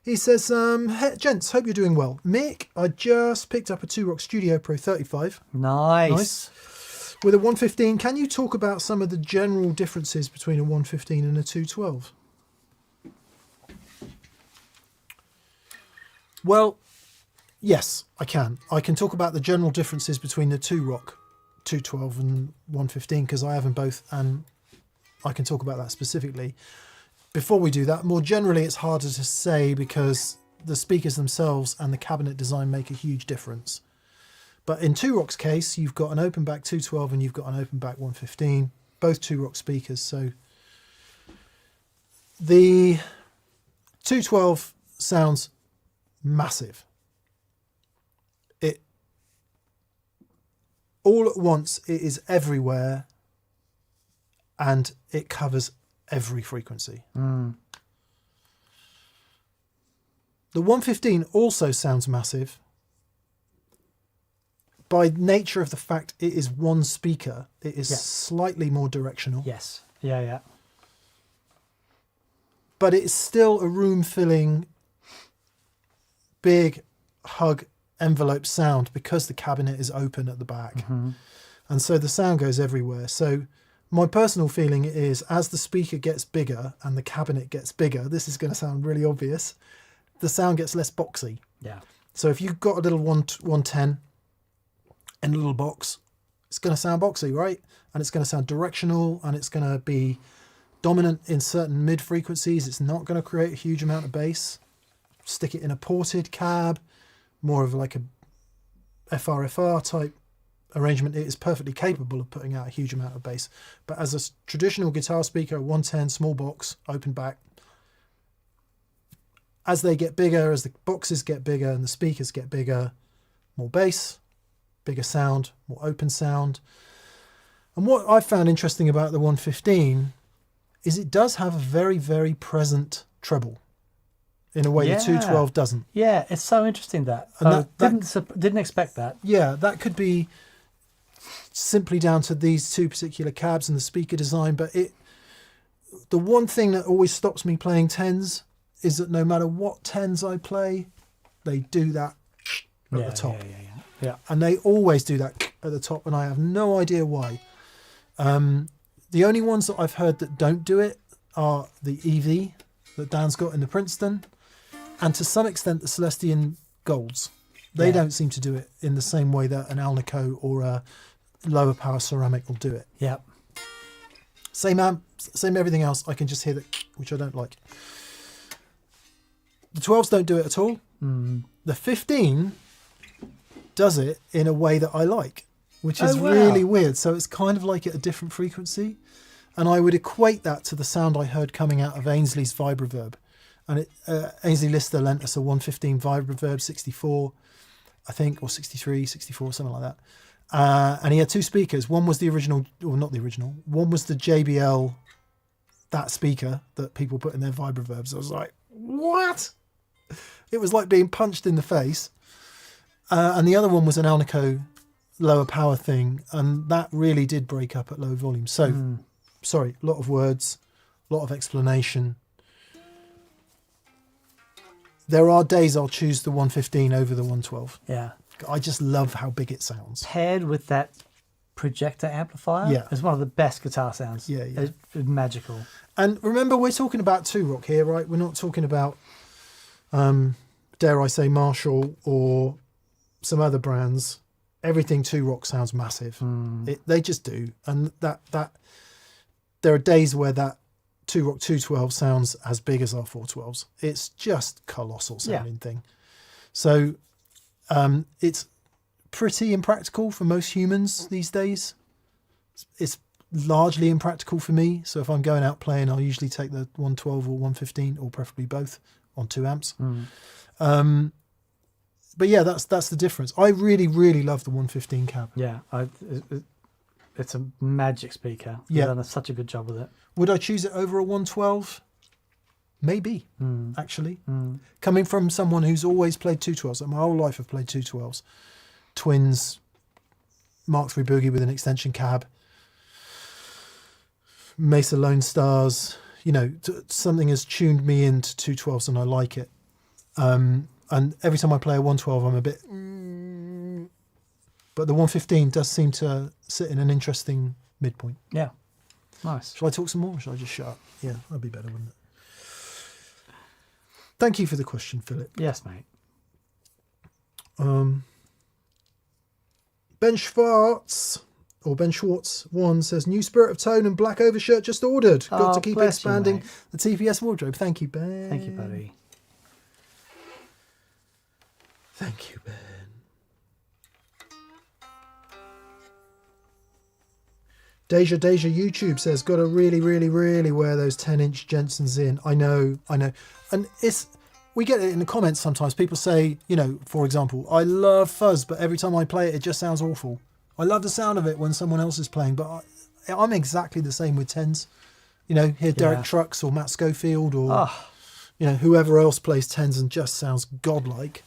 He says, hey, gents, hope you're doing well. Mick, I just picked up a 2-Rock Studio Pro 35. Nice. With a 115, can you talk about some of the general differences between a 115 and a 212? Well, yes, I can. I can talk about the general differences between the 2-Rock 212 and 115 because I have them both and I can talk about that specifically. Before we do that, more generally it's harder to say because the speakers themselves and the cabinet design make a huge difference. But in 2-Rock's case, you've got an open back 212 and you've got an open back 115, both 2-Rock speakers. So the 212 sounds massive. It all at once, it is everywhere and it covers every frequency. The 115 also sounds massive. By nature of the fact it is one speaker, it is slightly more directional. Yes. Yeah. But it's still a room-filling, big, hug envelope sound because the cabinet is open at the back. Mm-hmm. And so the sound goes everywhere. So my personal feeling is as the speaker gets bigger and the cabinet gets bigger, this is going to sound really obvious, the sound gets less boxy. Yeah. So if you've got a little 110 in a little box, it's going to sound boxy, right? And it's going to sound directional, and it's going to be dominant in certain mid frequencies. It's not going to create a huge amount of bass. Stick it in a ported cab, more of like a FRFR type arrangement. It is perfectly capable of putting out a huge amount of bass. But as a traditional guitar speaker, a 110 small box, open back, as they get bigger, as the boxes get bigger and the speakers get bigger, more bass, bigger sound, more open sound. And what I found interesting about the 115 is it does have a very, very present treble in a way the 212 doesn't. Yeah, it's so interesting that. And Didn't expect that. Yeah, that could be simply down to these two particular cabs and the speaker design. But the one thing that always stops me playing 10s is that no matter what 10s I play, they do that at the top. Yeah. And they always do that at the top, and I have no idea why. The only ones that I've heard that don't do it are the EV that Dan's got in the Princeton, and to some extent the Celestian Golds. They don't seem to do it in the same way that an Alnico or a lower power ceramic will do it. Yeah. Same amp, same everything else. I can just hear that, which I don't like. The 12s don't do it at all. The 15 does it in a way that I like, which is really weird. So it's kind of like at a different frequency. And I would equate that to the sound I heard coming out of Ainsley's Vibroverb. And Ainsley Lister lent us a 115 Vibroverb 64, I think, or 63, 64, something like that. And he had two speakers. One was the original, or not the original. One was the JBL, that speaker that people put in their Vibroverbs. I was like, what? It was like being punched in the face. And the other one was an Alnico lower power thing. And that really did break up at low volume. So, sorry, a lot of words, a lot of explanation. There are days I'll choose the 115 over the 112. Yeah. I just love how big it sounds. Paired with that projector amplifier, Yeah. it's one of the best guitar sounds. Yeah. It's magical. And remember, we're talking about 2-Rock here, right? We're not talking about, dare I say, Marshall or some other brands. Everything 2-Rock sounds massive. They just do. And that there are days where that 2-Rock 212 sounds as big as our 412s. It's just colossal sounding thing. So it's pretty impractical for most humans these days. It's largely impractical for me. So if I'm going out playing, I'll usually take the 112 or 115, or preferably both, on 2 amps. But yeah, that's the difference. I really, really love the 115 cab. Yeah, it's a magic speaker. Yeah. They've done such a good job with it. Would I choose it over a 112? Maybe, actually. Coming from someone who's always played 212s, my whole life I've played 212s. Twins, Mark III Boogie with an extension cab, Mesa Lone Stars, something has tuned me into 212s and I like it. And every time I play a 112, I'm a bit... But the 115 does seem to sit in an interesting midpoint. Yeah, nice. Shall I talk some more, or shall I just shut up? Yeah, that'd be better, wouldn't it? Thank you for the question, Philip. Yes, mate. Ben Schwartz 1 says, new Spirit of Tone and black overshirt just ordered. Got to keep expanding the TPS wardrobe. Thank you, Ben. Thank you, buddy. Thank you, Ben. Deja YouTube says, got to really, really, really wear those 10-inch Jensens in. I know. And we get it in the comments sometimes. People say, for example, I love fuzz, but every time I play it, it just sounds awful. I love the sound of it when someone else is playing, but I'm exactly the same with 10s. Hear Derek Trucks or Matt Schofield or, whoever else plays 10s and just sounds godlike.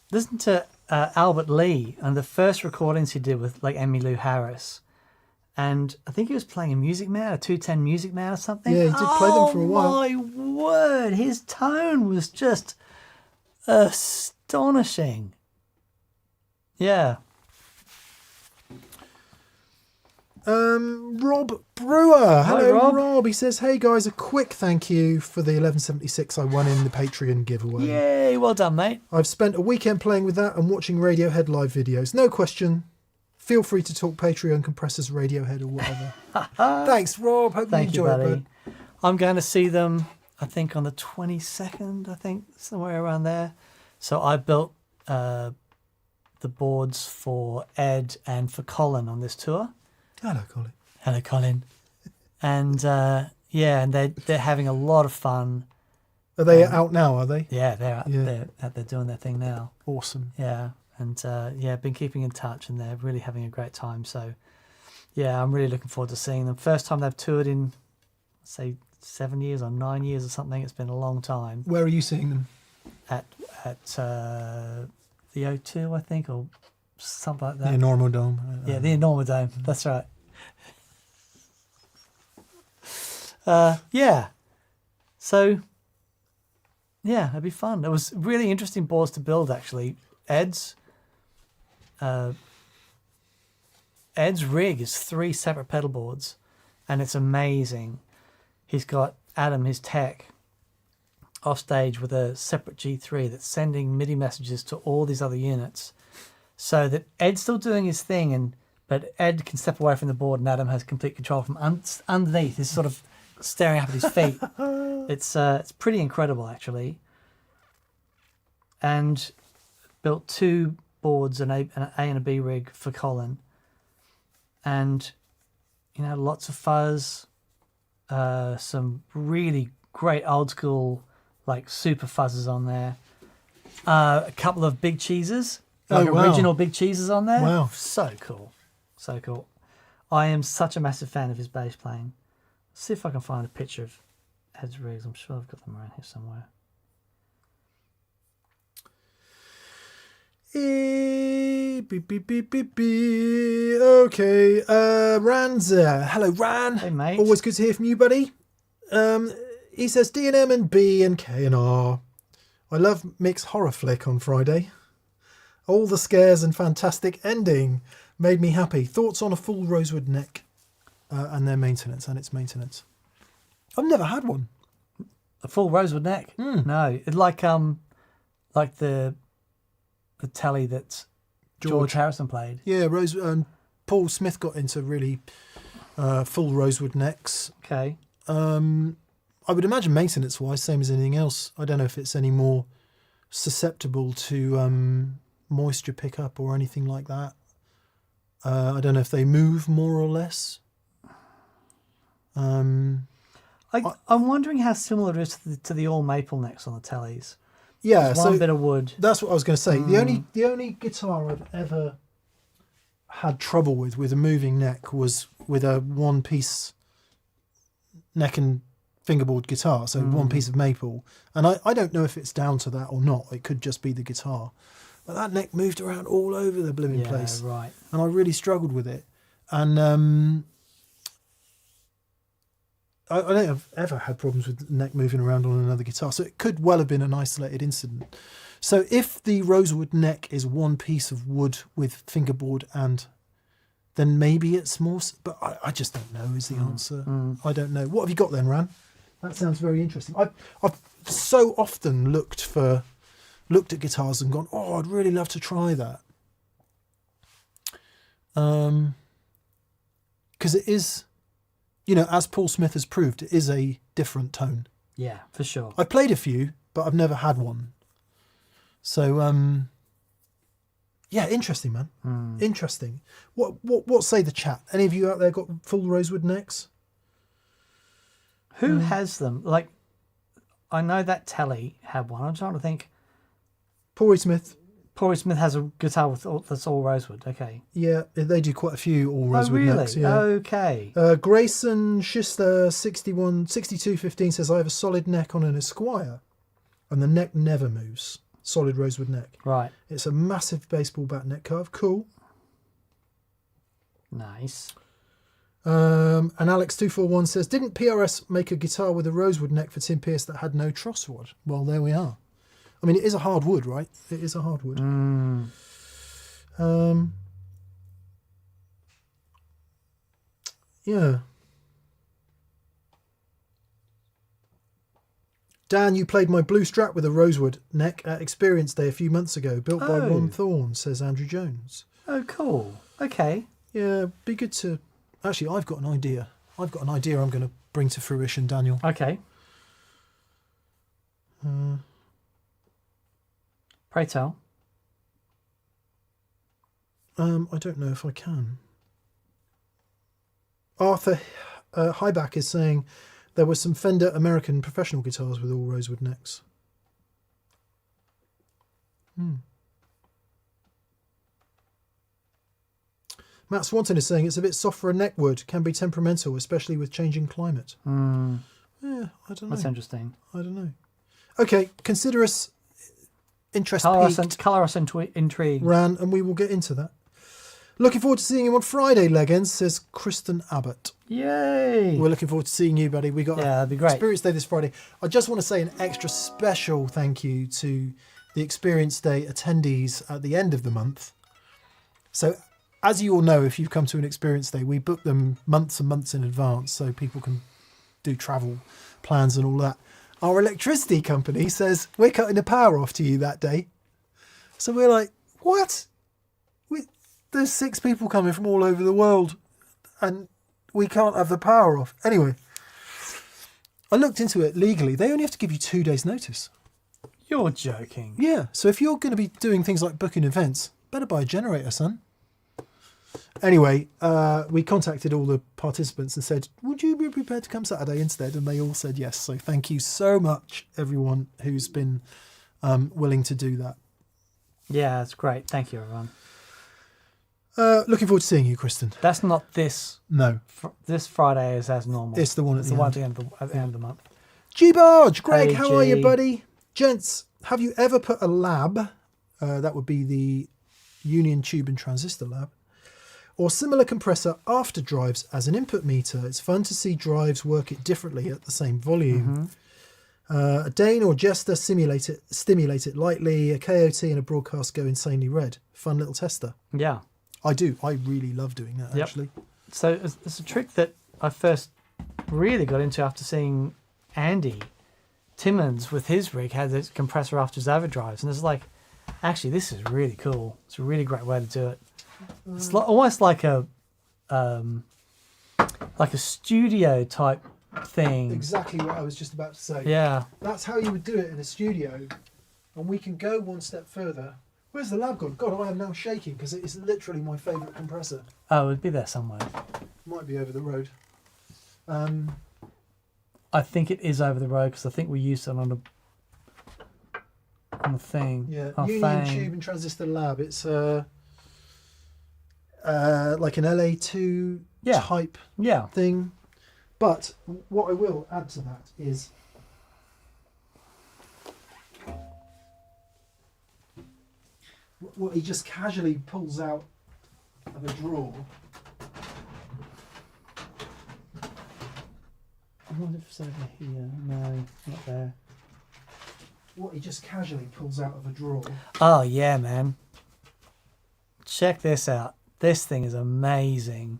Listen to Albert Lee and the first recordings he did with like Emmylou Harris. And I think he was playing a Music Man, a 210 Music Man or something. Yeah, he did play them for a while. Oh, my word. His tone was just astonishing. Yeah. Rob Brewer. Hello, Rob. Rob. He says, hey guys, a quick thank you for the 1176 I won in the Patreon giveaway. Yay, well done, mate. I've spent a weekend playing with that and watching Radiohead live videos. No question. Feel free to talk Patreon compressors, Radiohead or whatever. Thanks, Rob. Hope Thank you you, enjoy buddy. it, bud. I'm going to see them, I think, on the 22nd, I think, somewhere around there. So I built the boards for Ed and for Colin on this tour. Hello, Colin. Hello, Colin. And yeah, and they're having a lot of fun. Are they out now, are they? Yeah, they're out, Yeah. they're doing their thing now. Awesome. Yeah, and yeah, been keeping in touch, and they're really having a great time. So yeah, I'm really looking forward to seeing them. First time they've toured in, say, 7 years or 9 years or something. It's been a long time. Where are you seeing them? At the O2, I think, or something like that. The Normal Dome. Yeah, the Enormous Dome. That's right. Yeah. So, yeah, it'd be fun. It was really interesting boards to build, actually. Ed's rig is 3 separate pedal boards, and it's amazing. He's got Adam, his tech, off stage with a separate G3 that's sending MIDI messages to all these other units, so that Ed's still doing his thing, but Ed can step away from the board, and Adam has complete control from underneath. He's sort of staring up at his feet. It's pretty incredible, actually. And built 2 boards, an A and a B rig for Colin, and lots of fuzz, some really great old school like super fuzzes on there, a couple of big cheeses, like original big cheeses on there. Wow, so cool. I am such a massive fan of his bass playing. Let's see if I can find a picture of Ed's rigs. I'm sure I've got them around here somewhere. Beep, beep, beep, beep, beep. Okay, Ran's there. Hello, Ran. Hey, mate. Always good to hear from you, buddy. He says D&M and B and K and R. I love Mick's horror flick on Friday. All the scares and fantastic ending made me happy. Thoughts on a full rosewood neck and their maintenance and its maintenance? I've never had one. A full rosewood neck? No, it's like the telly that George Harrison played. Yeah, Paul Smith got into really full rosewood necks. Okay. I would imagine maintenance-wise, same as anything else. I don't know if it's any more susceptible to moisture pickup or anything like that. I don't know if they move more or less. I'm wondering how similar it is to the all maple necks on the tellies. Yeah, one bit of wood. That's what I was going to say. The only guitar I've ever had trouble with a moving neck was with a one-piece neck and fingerboard guitar, so one piece of maple. And I don't know if it's down to that or not. It could just be the guitar. But that neck moved around all over the blooming place. Right. And I really struggled with it. And I don't think I've ever had problems with the neck moving around on another guitar. So it could well have been an isolated incident. So if the rosewood neck is one piece of wood with fingerboard, and then maybe it's more, but I just don't know is the answer. I don't know. What have you got then, Ran? That sounds very interesting. I've so often looked at guitars and gone, oh, I'd really love to try that. Because it is, as Paul Smith has proved, it is a different tone. Yeah, for sure. I've played a few, but I've never had one. So, yeah, interesting, man. Interesting. What say the chat? Any of you out there got full rosewood necks? Who has them? Like, I know that telly had one. I'm trying to think. Corey Smith. Corey Smith has a guitar that's all rosewood. Okay. Yeah, they do quite a few all rosewood necks. Yeah. Okay. Grayson Schister 6215 says, I have a solid neck on an Esquire and the neck never moves. Solid rosewood neck. Right. It's a massive baseball bat neck carve. Cool. Nice. And Alex241 says, didn't PRS make a guitar with a rosewood neck for Tim Pierce that had no trusswood? Well, there we are. I mean, it is a hard wood, right? It is a hard wood. Yeah. Dan, you played my blue strap with a rosewood neck at Experience Day a few months ago, built by Ron Thorne, says Andrew Jones. Oh, cool. Okay. Yeah, be good to... Actually, I've got an idea. I'm going to bring to fruition, Daniel. Okay. Pray tell. I don't know if I can. Arthur Highback is saying there were some Fender American professional guitars with all rosewood necks. Matt Swanton is saying it's a bit soft for a neckwood, can be temperamental, especially with changing climate. Yeah, I don't know. That's interesting. I don't know. Okay, consider us interest peaked. Colour us intrigued. Ran, and we will get into that. Looking forward to seeing you on Friday, Leggins, says Kristen Abbott. Yay! We're looking forward to seeing you, buddy. We got that'd be great. Experience Day this Friday. I just want to say an extra special thank you to the Experience Day attendees at the end of the month. So, as you all know, if you've come to an Experience Day, we book them months and months in advance so people can do travel plans and all that. Our electricity company says, we're cutting the power off to you that day. So we're like, what? There's 6 people coming from all over the world and we can't have the power off. Anyway, I looked into it legally. They only have to give you 2 days' notice. You're joking. Yeah. So if you're going to be doing things like booking events, better buy a generator, son. Anyway, we contacted all the participants and said, would you be prepared to come Saturday instead? And they all said yes. So thank you so much, everyone who's been willing to do that. Yeah, that's great. Thank you, everyone. Looking forward to seeing you, Kristen. That's not this. No. This Friday is as normal. It's the one at the end of the month. G-Barge! Greg, hey, how are you, buddy? Gents, have you ever put a lab, that would be the Union Tube and Transistor Lab, or similar compressor after drives as an input meter? It's fun to see drives work it differently at the same volume. A Dane or Jester stimulate it lightly. A KOT and a broadcast go insanely red. Fun little tester. Yeah. I do. I really love doing that, actually. So it's a trick that I first really got into after seeing Andy Timmons with his rig had the compressor after his overdrives. And it's like, actually, this is really cool. It's a really great way to do it. It's almost like a studio type thing. Exactly what I was just about to say. Yeah. That's how you would do it in a studio. And we can go one step further. Where's the lab gone? God, I am now shaking because it is literally my favourite compressor. Oh, it'd be there somewhere. Might be over the road. I think it is over the road because I think we used it on the thing. Yeah, Union Tube and Transistor Lab. It's like an LA2 type thing. But what I will add to that is what he just casually pulls out of a drawer. I wonder if it's over here. No, not there. What he just casually pulls out of a drawer. Oh, yeah, man. Check this out. This thing is amazing.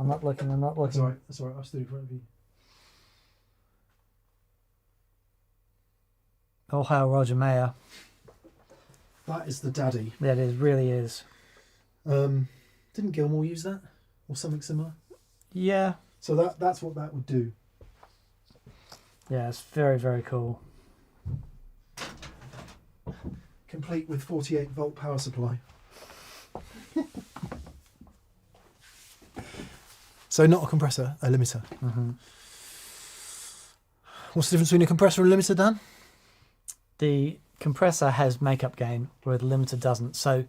I'm not looking. That's all right. I'll stood in front of you. Oh, hail Roger Mayer. That is the daddy. Yeah, it really is. Didn't Gilmore use that? Or something similar? Yeah. So that's what that would do. Yeah, it's very, very cool. Complete with 48 volt power supply. So not a compressor, a limiter. What's the difference between a compressor and a limiter, Dan? The compressor has makeup gain, where the limiter doesn't. So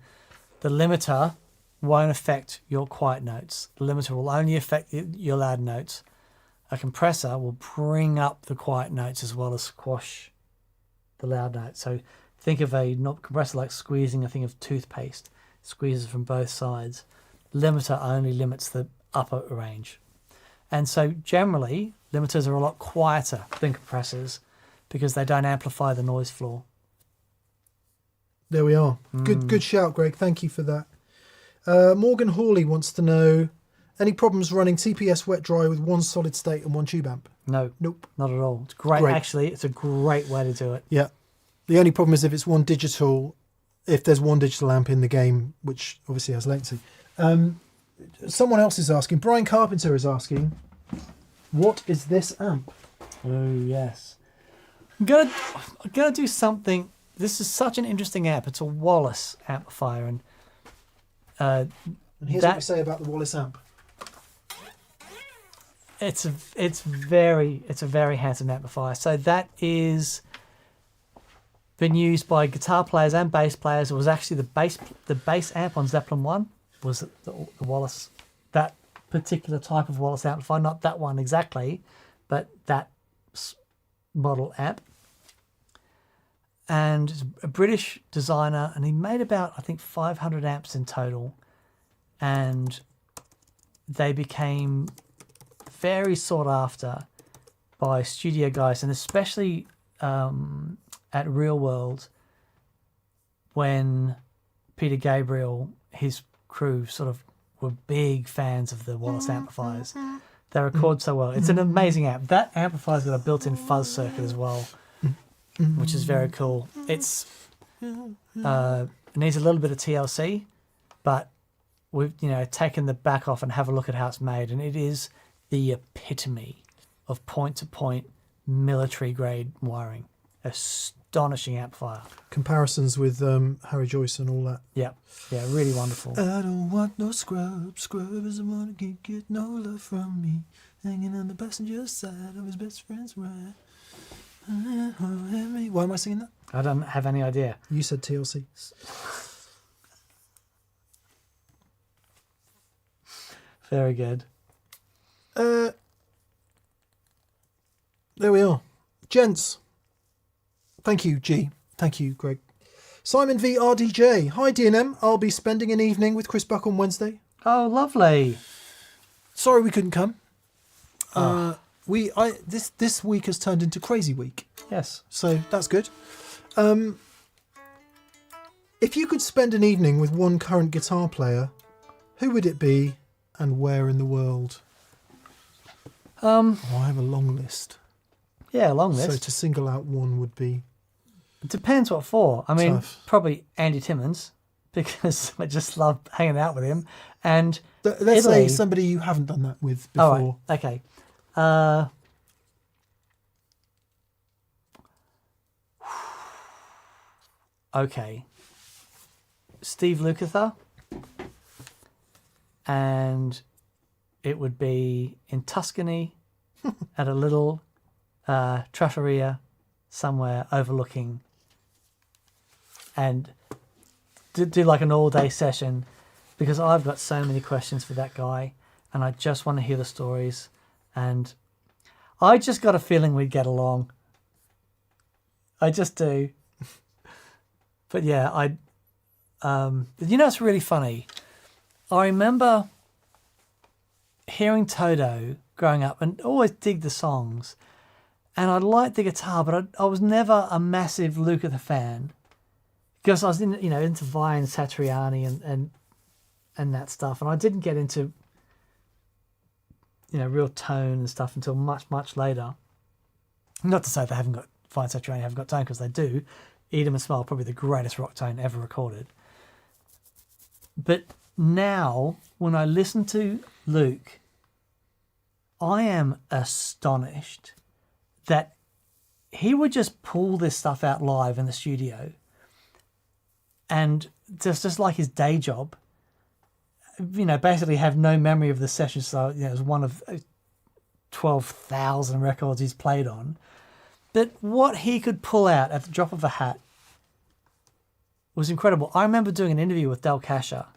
the limiter won't affect your quiet notes. The limiter will only affect your loud notes. A compressor will bring up the quiet notes as well as squash the loud notes. So think of a compressor like squeezing a thing of toothpaste. It squeezes from both sides. Limiter only limits the upper range. And so generally, limiters are a lot quieter than compressors because they don't amplify the noise floor. There we are. Good shout, Greg. Thank you for that. Morgan Hawley wants to know, any problems running TPS wet dry with one solid state and one tube amp? No. Nope. Not at all. It's great. Great. Actually, it's a great way to do it. Yeah. The only problem is if it's one digital, if there's one digital amp in the game, which obviously has latency. Someone else is asking, Brian Carpenter is asking, what is this amp? Oh, yes. I'm gonna do something. This is such an interesting amp. It's a Wallace amplifier, and And here's what we say about the Wallace amp. it's a very handsome amplifier. So that is been used by guitar players and bass players. It was actually the bass amp on Zeppelin 1 was the Wallace, that particular type of Wallace amplifier, not that one exactly, but that model amp. And it's a British designer, and he made about, I think, 500 amps in total, and they became very sought after by studio guys, and especially at Real World, when Peter Gabriel, his crew, sort of were big fans of the Wallace amplifiers. They record so well. It's an amazing amp. That amplifier's got a built-in fuzz circuit as well, which is very cool. It's it needs a little bit of TLC, but we've taken the back off and have a look at how it's made, and it is the epitome of point-to-point military-grade wiring. Astonishing amplifier. Comparisons with Harry Joyce and all that. Yeah, really wonderful. I don't want no scrub. Scrub is the one who can't get no love from me. Hanging on the passenger side of his best friend's ride. Why am I singing that? I don't have any idea. You said TLC. Very good. There we are. Gents. Thank you, G. Thank you, Greg. Simon V. RDJ. Hi, DNM. I'll be spending an evening with Chris Buck on Wednesday. Oh, lovely. Sorry we couldn't come. This week has turned into crazy week. Yes. So that's good. If you could spend an evening with one current guitar player, who would it be and where in the world? I have a long list. Yeah, a long list. So to single out one would be... It depends what for. I mean, tough. Probably Andy Timmons, because I just love hanging out with him. And let's Italy. say somebody you haven't done that with before. All right. Okay. Okay. Steve Lukather. And it would be in Tuscany at a little trattoria somewhere overlooking, and do like an all-day session, because I've got so many questions for that guy and I just want to hear the stories, and I just got a feeling we'd get along. I just do. But yeah, it's really funny. I remember hearing Toto growing up and always dig the songs, and I liked the guitar, but I was never a massive Lukather fan, because I was into Vine, Satriani and that stuff, and I didn't get into real tone and stuff until much later. Not to say they haven't got Vine, Satriani haven't got tone, because they do. Eat 'Em and Smile, probably the greatest rock tone ever recorded. But now, when I listen to Luke, I am astonished that he would just pull this stuff out live in the studio, and just like his day job, basically have no memory of the session. So it was one of 12,000 records he's played on. But what he could pull out at the drop of a hat was incredible. I remember doing an interview with Del Casher,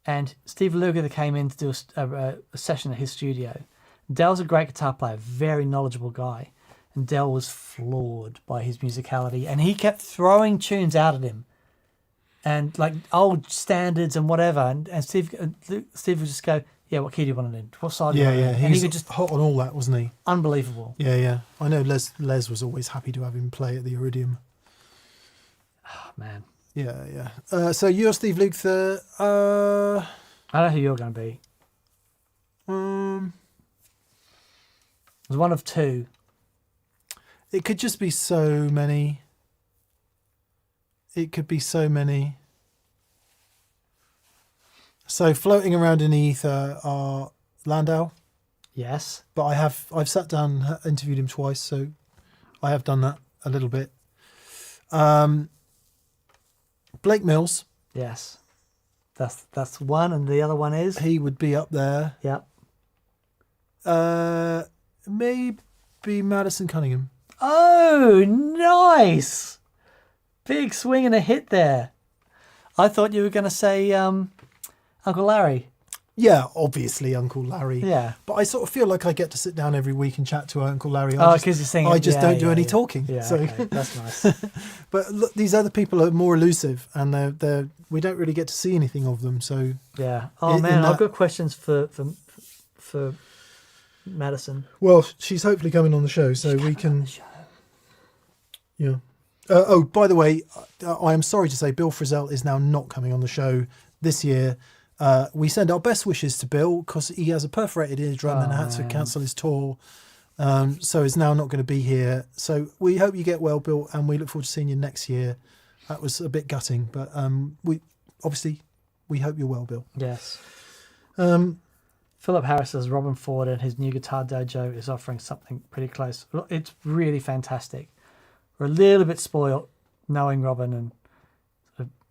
and Steve Lukather came in to do a session at his studio. Del's a great guitar player, very knowledgeable guy, and Del was floored by his musicality, and he kept throwing tunes out at him, and like old standards and whatever, and Steve would just go, "Yeah, what key do you want it in? What side do you want it in?" He And was he could just hot on all that, wasn't he? unbelievable. Yeah. I know Les was always happy to have him play at the Iridium. Oh, man. Yeah. So you're Steve Lukather. I know who you're going to be. There's one of two. It could just be so many. It could be so many. So floating around in the ether are Landau, Yes. but I've sat down, interviewed him twice, so I have done that a little bit. Blake Mills, Yes. That's one, and the other one is. he would be up there. Yep. Maybe Madison Cunningham. Oh, nice! Big swing and a hit there. I thought you were going to say Uncle Larry. Yeah, obviously Uncle Larry. Yeah. But I sort of feel like I get to sit down every week and chat to Uncle Larry. Oh, because you're singing. I just don't do any talking. Yeah, so. okay. That's nice. But look, these other people are more elusive, and we don't really get to see anything of them. So Yeah. Oh in man, that- I've got questions for Madison. well, she's hopefully coming on the show, so we can. Yeah. Oh, by the way, I am sorry to say Bill Frisell is now not coming on the show this year. We send our best wishes to Bill because he has a perforated eardrum and had to cancel his tour. So he's now not going to be here. So we hope you get well, Bill, and we look forward to seeing you next year. That was a bit gutting, but we hope you're well, Bill. Yes. Philip Harris says Robin Ford and his new guitar dojo is offering something pretty close. It's really fantastic. We're a little bit spoiled knowing Robin and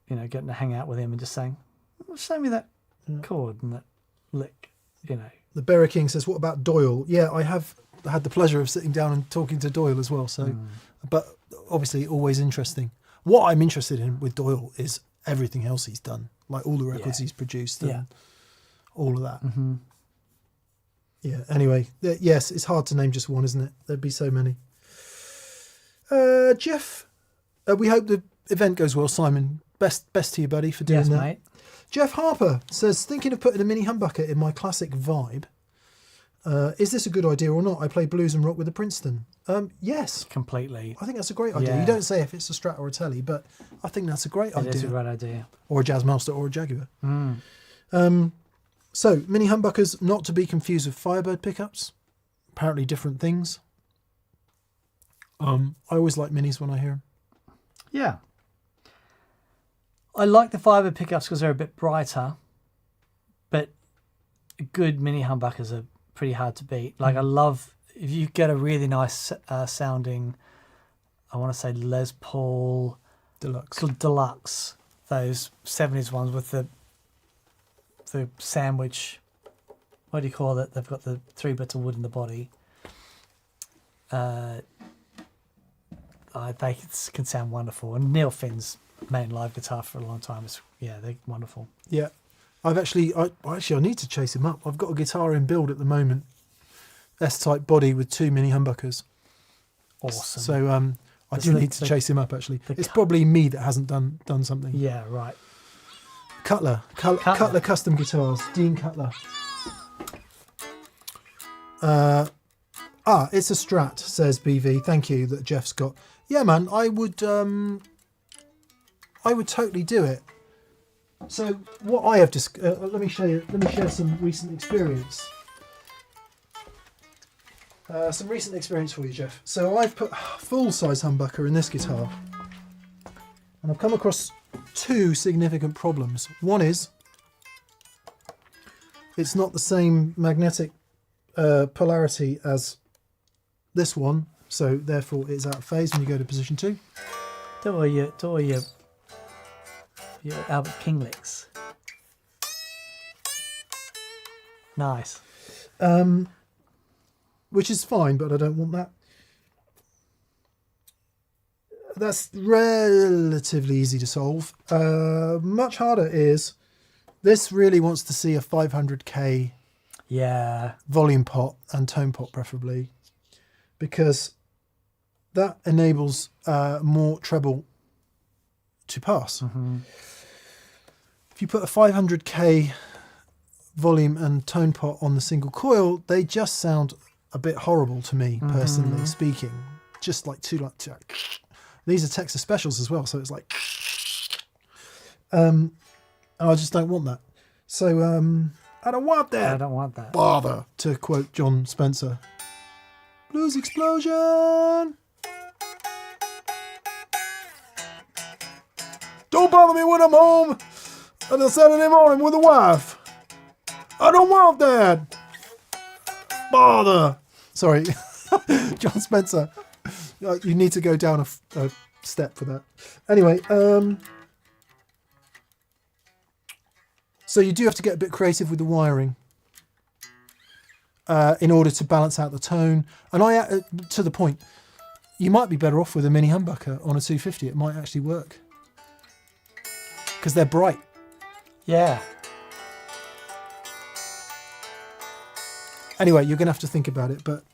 getting to hang out with him and just saying, show me that chord and that lick, The Berry King says, what about Doyle? Yeah, I have had the pleasure of sitting down and talking to Doyle as well. So, but obviously always interesting. What I'm interested in with Doyle is everything else he's done, like all the records he's produced and all of that. Mm-hmm. Yeah. Anyway, yes, it's hard to name just one, isn't it? There'd be so many. Jeff, we hope the event goes well. Simon, best to you, buddy, for doing that. Mate. Jeff Harper says, thinking of putting a mini humbucker in my classic vibe. Is this a good idea or not? I play blues and rock with the Princeton. Yes. Completely. I think that's a great idea. Yeah. You don't say if it's a Strat or a Telly, but I think that's a great idea. It is a great idea. Or a Jazzmaster or a Jaguar. So, mini humbuckers, not to be confused with Firebird pickups. Apparently different things. I always like minis when I hear them. Yeah. I like the Firebird pickups because they're a bit brighter, but good mini humbuckers are pretty hard to beat. Like, I love, if you get a really nice sounding, I want to say Les Paul Deluxe, those 70s ones with the sandwich, what do you call it? They've got the 3 bits of wood in the body. They can sound wonderful. And Neil Finn's main live guitar for a long time. They're wonderful. Yeah. I need to chase him up. I've got a guitar in build at the moment. S-type body with 2 mini humbuckers. Awesome. So I do need to chase him up, actually. It's probably me that hasn't done something. Yeah, right. Cutler Custom Guitars, Dean Cutler. It's a Strat, says BV. Thank you that Jeff's got. Yeah, man, I would totally do it. So what I have let me share some recent experience. Some recent experience for you, Jeff. So I've put full-size humbucker in this guitar, and I've come across 2 significant problems. One is it's not the same magnetic polarity as this one, so therefore it's out of phase when you go to position 2. Do all your Albert King licks. Nice. Which is fine, but I don't want that. That's relatively easy to solve. Much harder is this really wants to see a 500k volume pot and tone pot preferably, because that enables more treble to pass. If you put a 500k volume and tone pot on the single coil, they just sound a bit horrible to me, personally speaking. Just like two. These are Texas specials as well, so it's like And I just don't want that. So I don't want that. I don't want that. Bother, to quote John Spencer. Blues explosion. Don't bother me when I'm home on a Saturday morning with a wife. I don't want that. Bother. Sorry, John Spencer. You need to go down a step for that. Anyway, so you do have to get a bit creative with the wiring in order to balance out the tone. And to the point, you might be better off with a mini humbucker on a 250. It might actually work because they're bright. Yeah. Anyway, you're going to have to think about it. But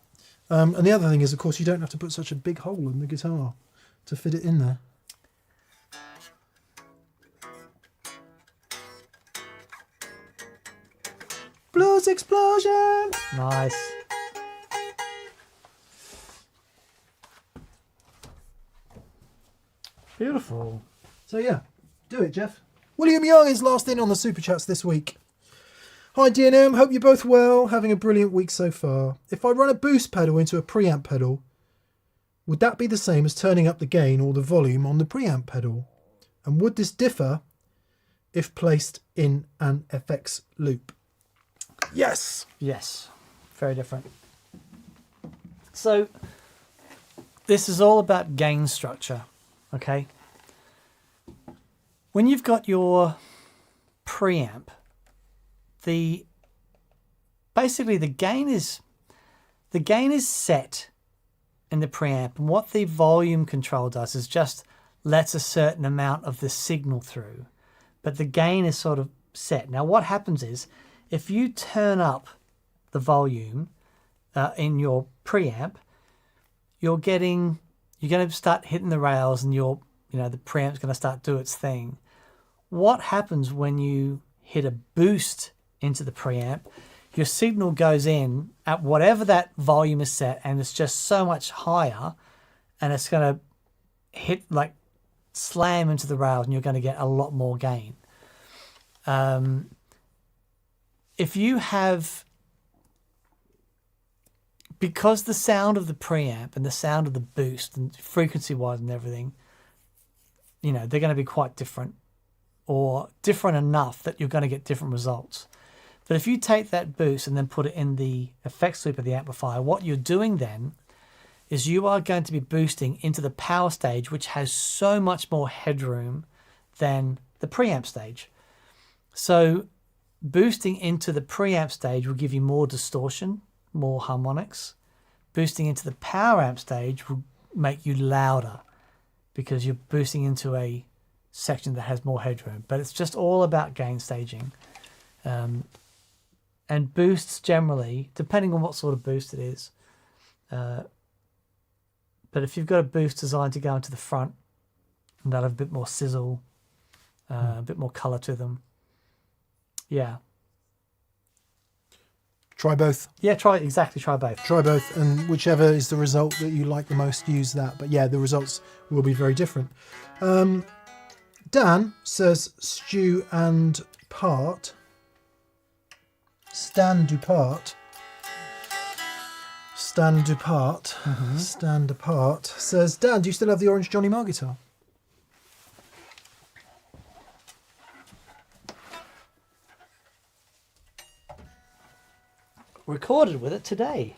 and the other thing is, of course, you don't have to put such a big hole in the guitar to fit it in there. Blues explosion! Nice. Beautiful. So yeah, do it, Jeff. William Young is last in on the Super Chats this week. Hi DNM, hope you're both well, having a brilliant week so far. If I run a boost pedal into a preamp pedal, would that be the same as turning up the gain or the volume on the preamp pedal? And would this differ if placed in an FX loop? Yes. Yes. Very different. So this is all about gain structure, okay? When you've got your preamp, basically the gain is set in the preamp, and what the volume control does is just lets a certain amount of the signal through, but the gain is sort of set. Now what happens is if you turn up the volume in your preamp, you're going to start hitting the rails, and the preamp's going to start do its thing. What happens when you hit a boost into the preamp? Your signal goes in at whatever that volume is set, and it's just so much higher, and it's going to hit, like, slam into the rails, and you're going to get a lot more gain. If you have, because the sound of the preamp and the sound of the boost and frequency wise and everything, they're going to be quite different, or different enough that you're going to get different results. But if you take that boost and then put it in the effects loop of the amplifier, what you're doing then is you are going to be boosting into the power stage, which has so much more headroom than the preamp stage. So boosting into the preamp stage will give you more distortion, more harmonics. Boosting into the power amp stage will make you louder because you're boosting into a section that has more headroom. But it's just all about gain staging. And boosts generally, depending on what sort of boost it is. But if you've got a boost designed to go into the front, and that'll have a bit more sizzle, a bit more colour to them. Yeah. Try both. Yeah, try both. Try both, and whichever is the result that you like the most, use that. But yeah, the results will be very different. Dan says stew and part. Stan Dupart. Stan Dupart. Stan Dupart says, Dan, do you still have the orange Johnny Marr guitar? Recorded with it today.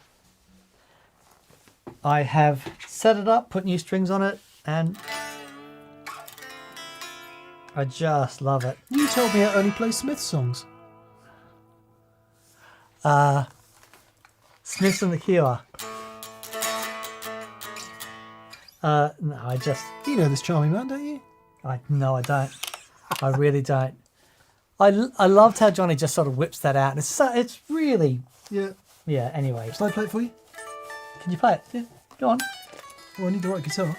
I have set it up, put new strings on it, and I just love it. You told me I only play Smith songs. Smiths and the Cure. No, I just... You know this charming man, don't you? No, I don't. I really don't. I loved how Johnny just sort of whips that out. It's really... Yeah. Yeah, anyway. Shall I play it for you? Can you play it? Yeah, go on. Oh, I need the right guitar.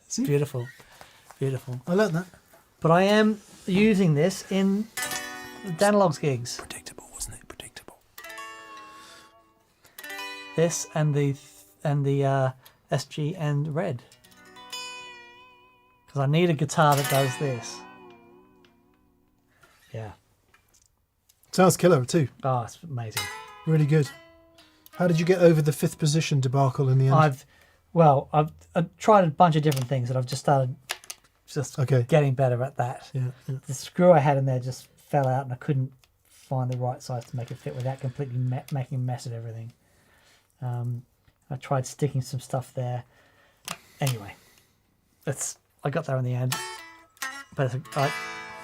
See? Beautiful. Beautiful. I learnt that. But I am using this in Danalog's gigs. Predictable, wasn't it? Predictable. this and the SG and red. Because I need a guitar that does this. Yeah. Sounds killer too. Oh, it's amazing. Really good. How did you get over the 5th position debacle in the end? I've tried a bunch of different things, and I've just started getting better at that. Yeah. The screw I had in there just fell out, and I couldn't find the right size to make it fit without completely making a mess of everything. I tried sticking some stuff there. Anyway, I got there in the end. But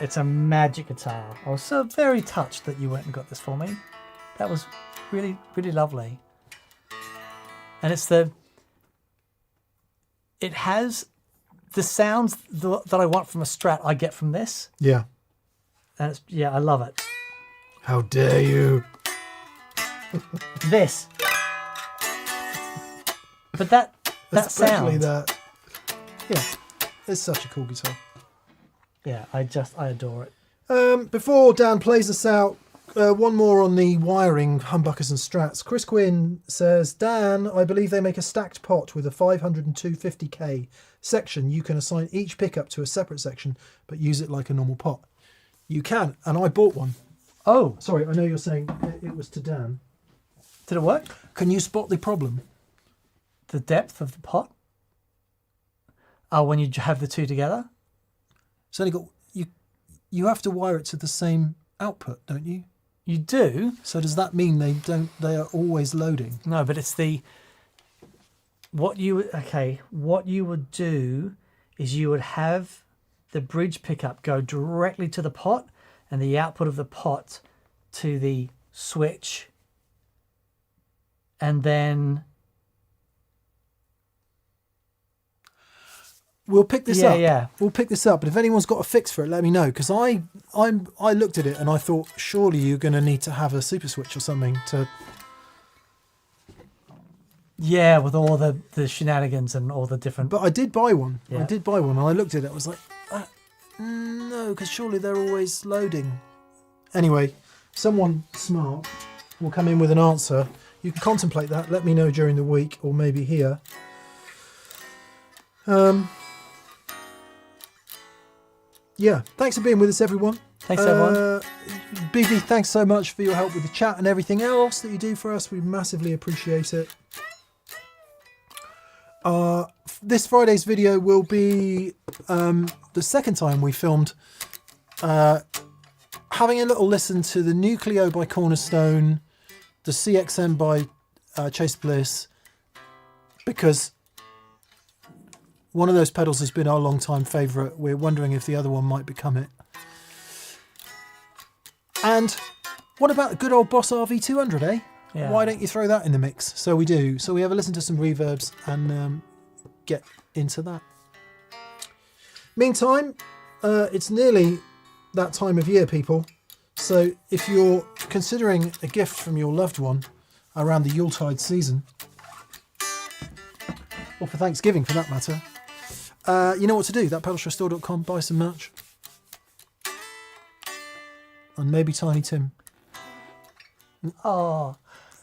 it's a magic guitar. I was so very touched that you went and got this for me. That was really, really lovely. And it has the sounds that I want from a Strat I get from this. Yeah. And I love it. How dare you? This. But that Especially sound. that. Yeah. It's such a cool guitar. Yeah, I adore it. Before Dan plays us out, one more on the wiring humbuckers and Strats. Chris Quinn says, Dan, I believe they make a stacked pot with a 500 and 250K section. You can assign each pickup to a separate section, but use it like a normal pot. You can, and I bought one. Oh. Sorry, I know you're saying it was to Dan. Did it work? Can you spot the problem? The depth of the pot? Oh, when you have the two together? It's only got... You have to wire it to the same output, don't you? You do. So does that mean they are always loading? No, but it's what you would do is you would have the bridge pickup go directly to the pot and the output of the pot to the switch. And then we'll pick this up. Yeah. We'll pick this up. But if anyone's got a fix for it, let me know. Because I looked at it and I thought, surely you're going to need to have a super switch or something to... Yeah, with all the shenanigans and all the different... But I did buy one. Yeah. I did buy one. And I looked at it. I was like, no, because surely they're always loading. Anyway, someone smart will come in with an answer. You can contemplate that. Let me know during the week or maybe here. Yeah, thanks for being with us, everyone. Thanks, everyone. BV, thanks so much for your help with the chat and everything else that you do for us. We massively appreciate it. This Friday's video will be the second time we filmed having a little listen to the Nucleo by Cornerstone, the CXM by Chase Bliss, because one of those pedals has been our long-time favourite. We're wondering if the other one might become it. And what about the good old Boss RV200, eh? Yeah. Why don't you throw that in the mix? So we do. So we have a listen to some reverbs and get into that. Meantime, it's nearly that time of year, people. So if you're considering a gift from your loved one around the Yuletide season, or for Thanksgiving for that matter, you know what to do. Thatpedalshowstore.com, buy some merch. And maybe Tiny Tim Oh,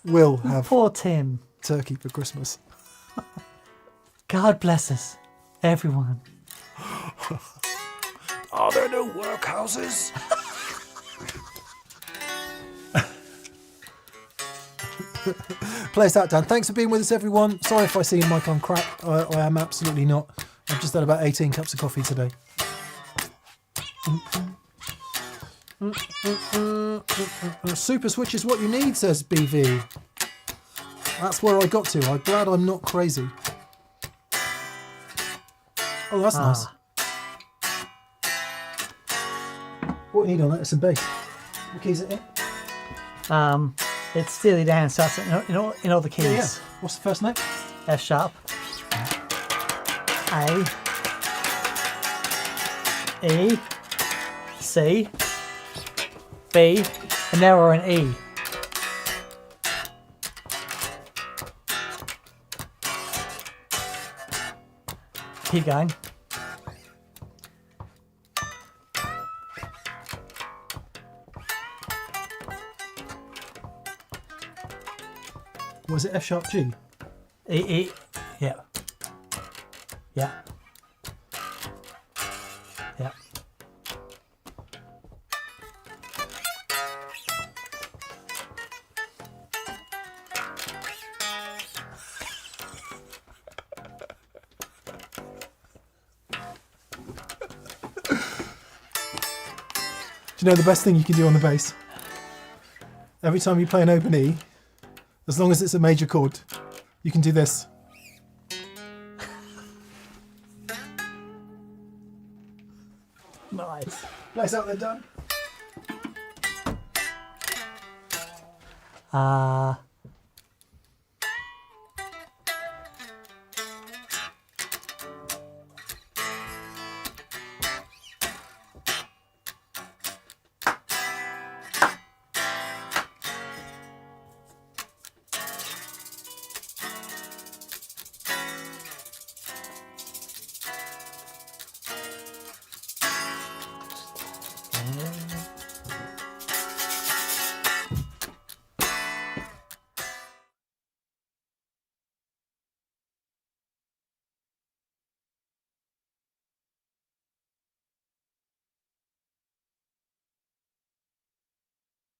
will have poor Tim. turkey for Christmas. God bless us, everyone. Are there no workhouses? Play us out, Dan. Thanks for being with us, everyone. Sorry if I seem like I'm crap. I am absolutely not. I've just had about 18 cups of coffee today. Super switch is what you need, says BV. That's where I got to. I'm glad I'm not crazy. Oh, that's nice. What do you need on that? It's some bass. What keys is it in? It's Steely Dan, so it's in all the keys. Yeah. What's the first note? F sharp, A, E, C, B, and now we're in E. Keep going. Was it F sharp G? E. Yeah. Yeah. Yeah. Do you know the best thing you can do on the bass? Every time you play an open E, as long as it's a major chord, you can do this. Nice. Nice out there, done.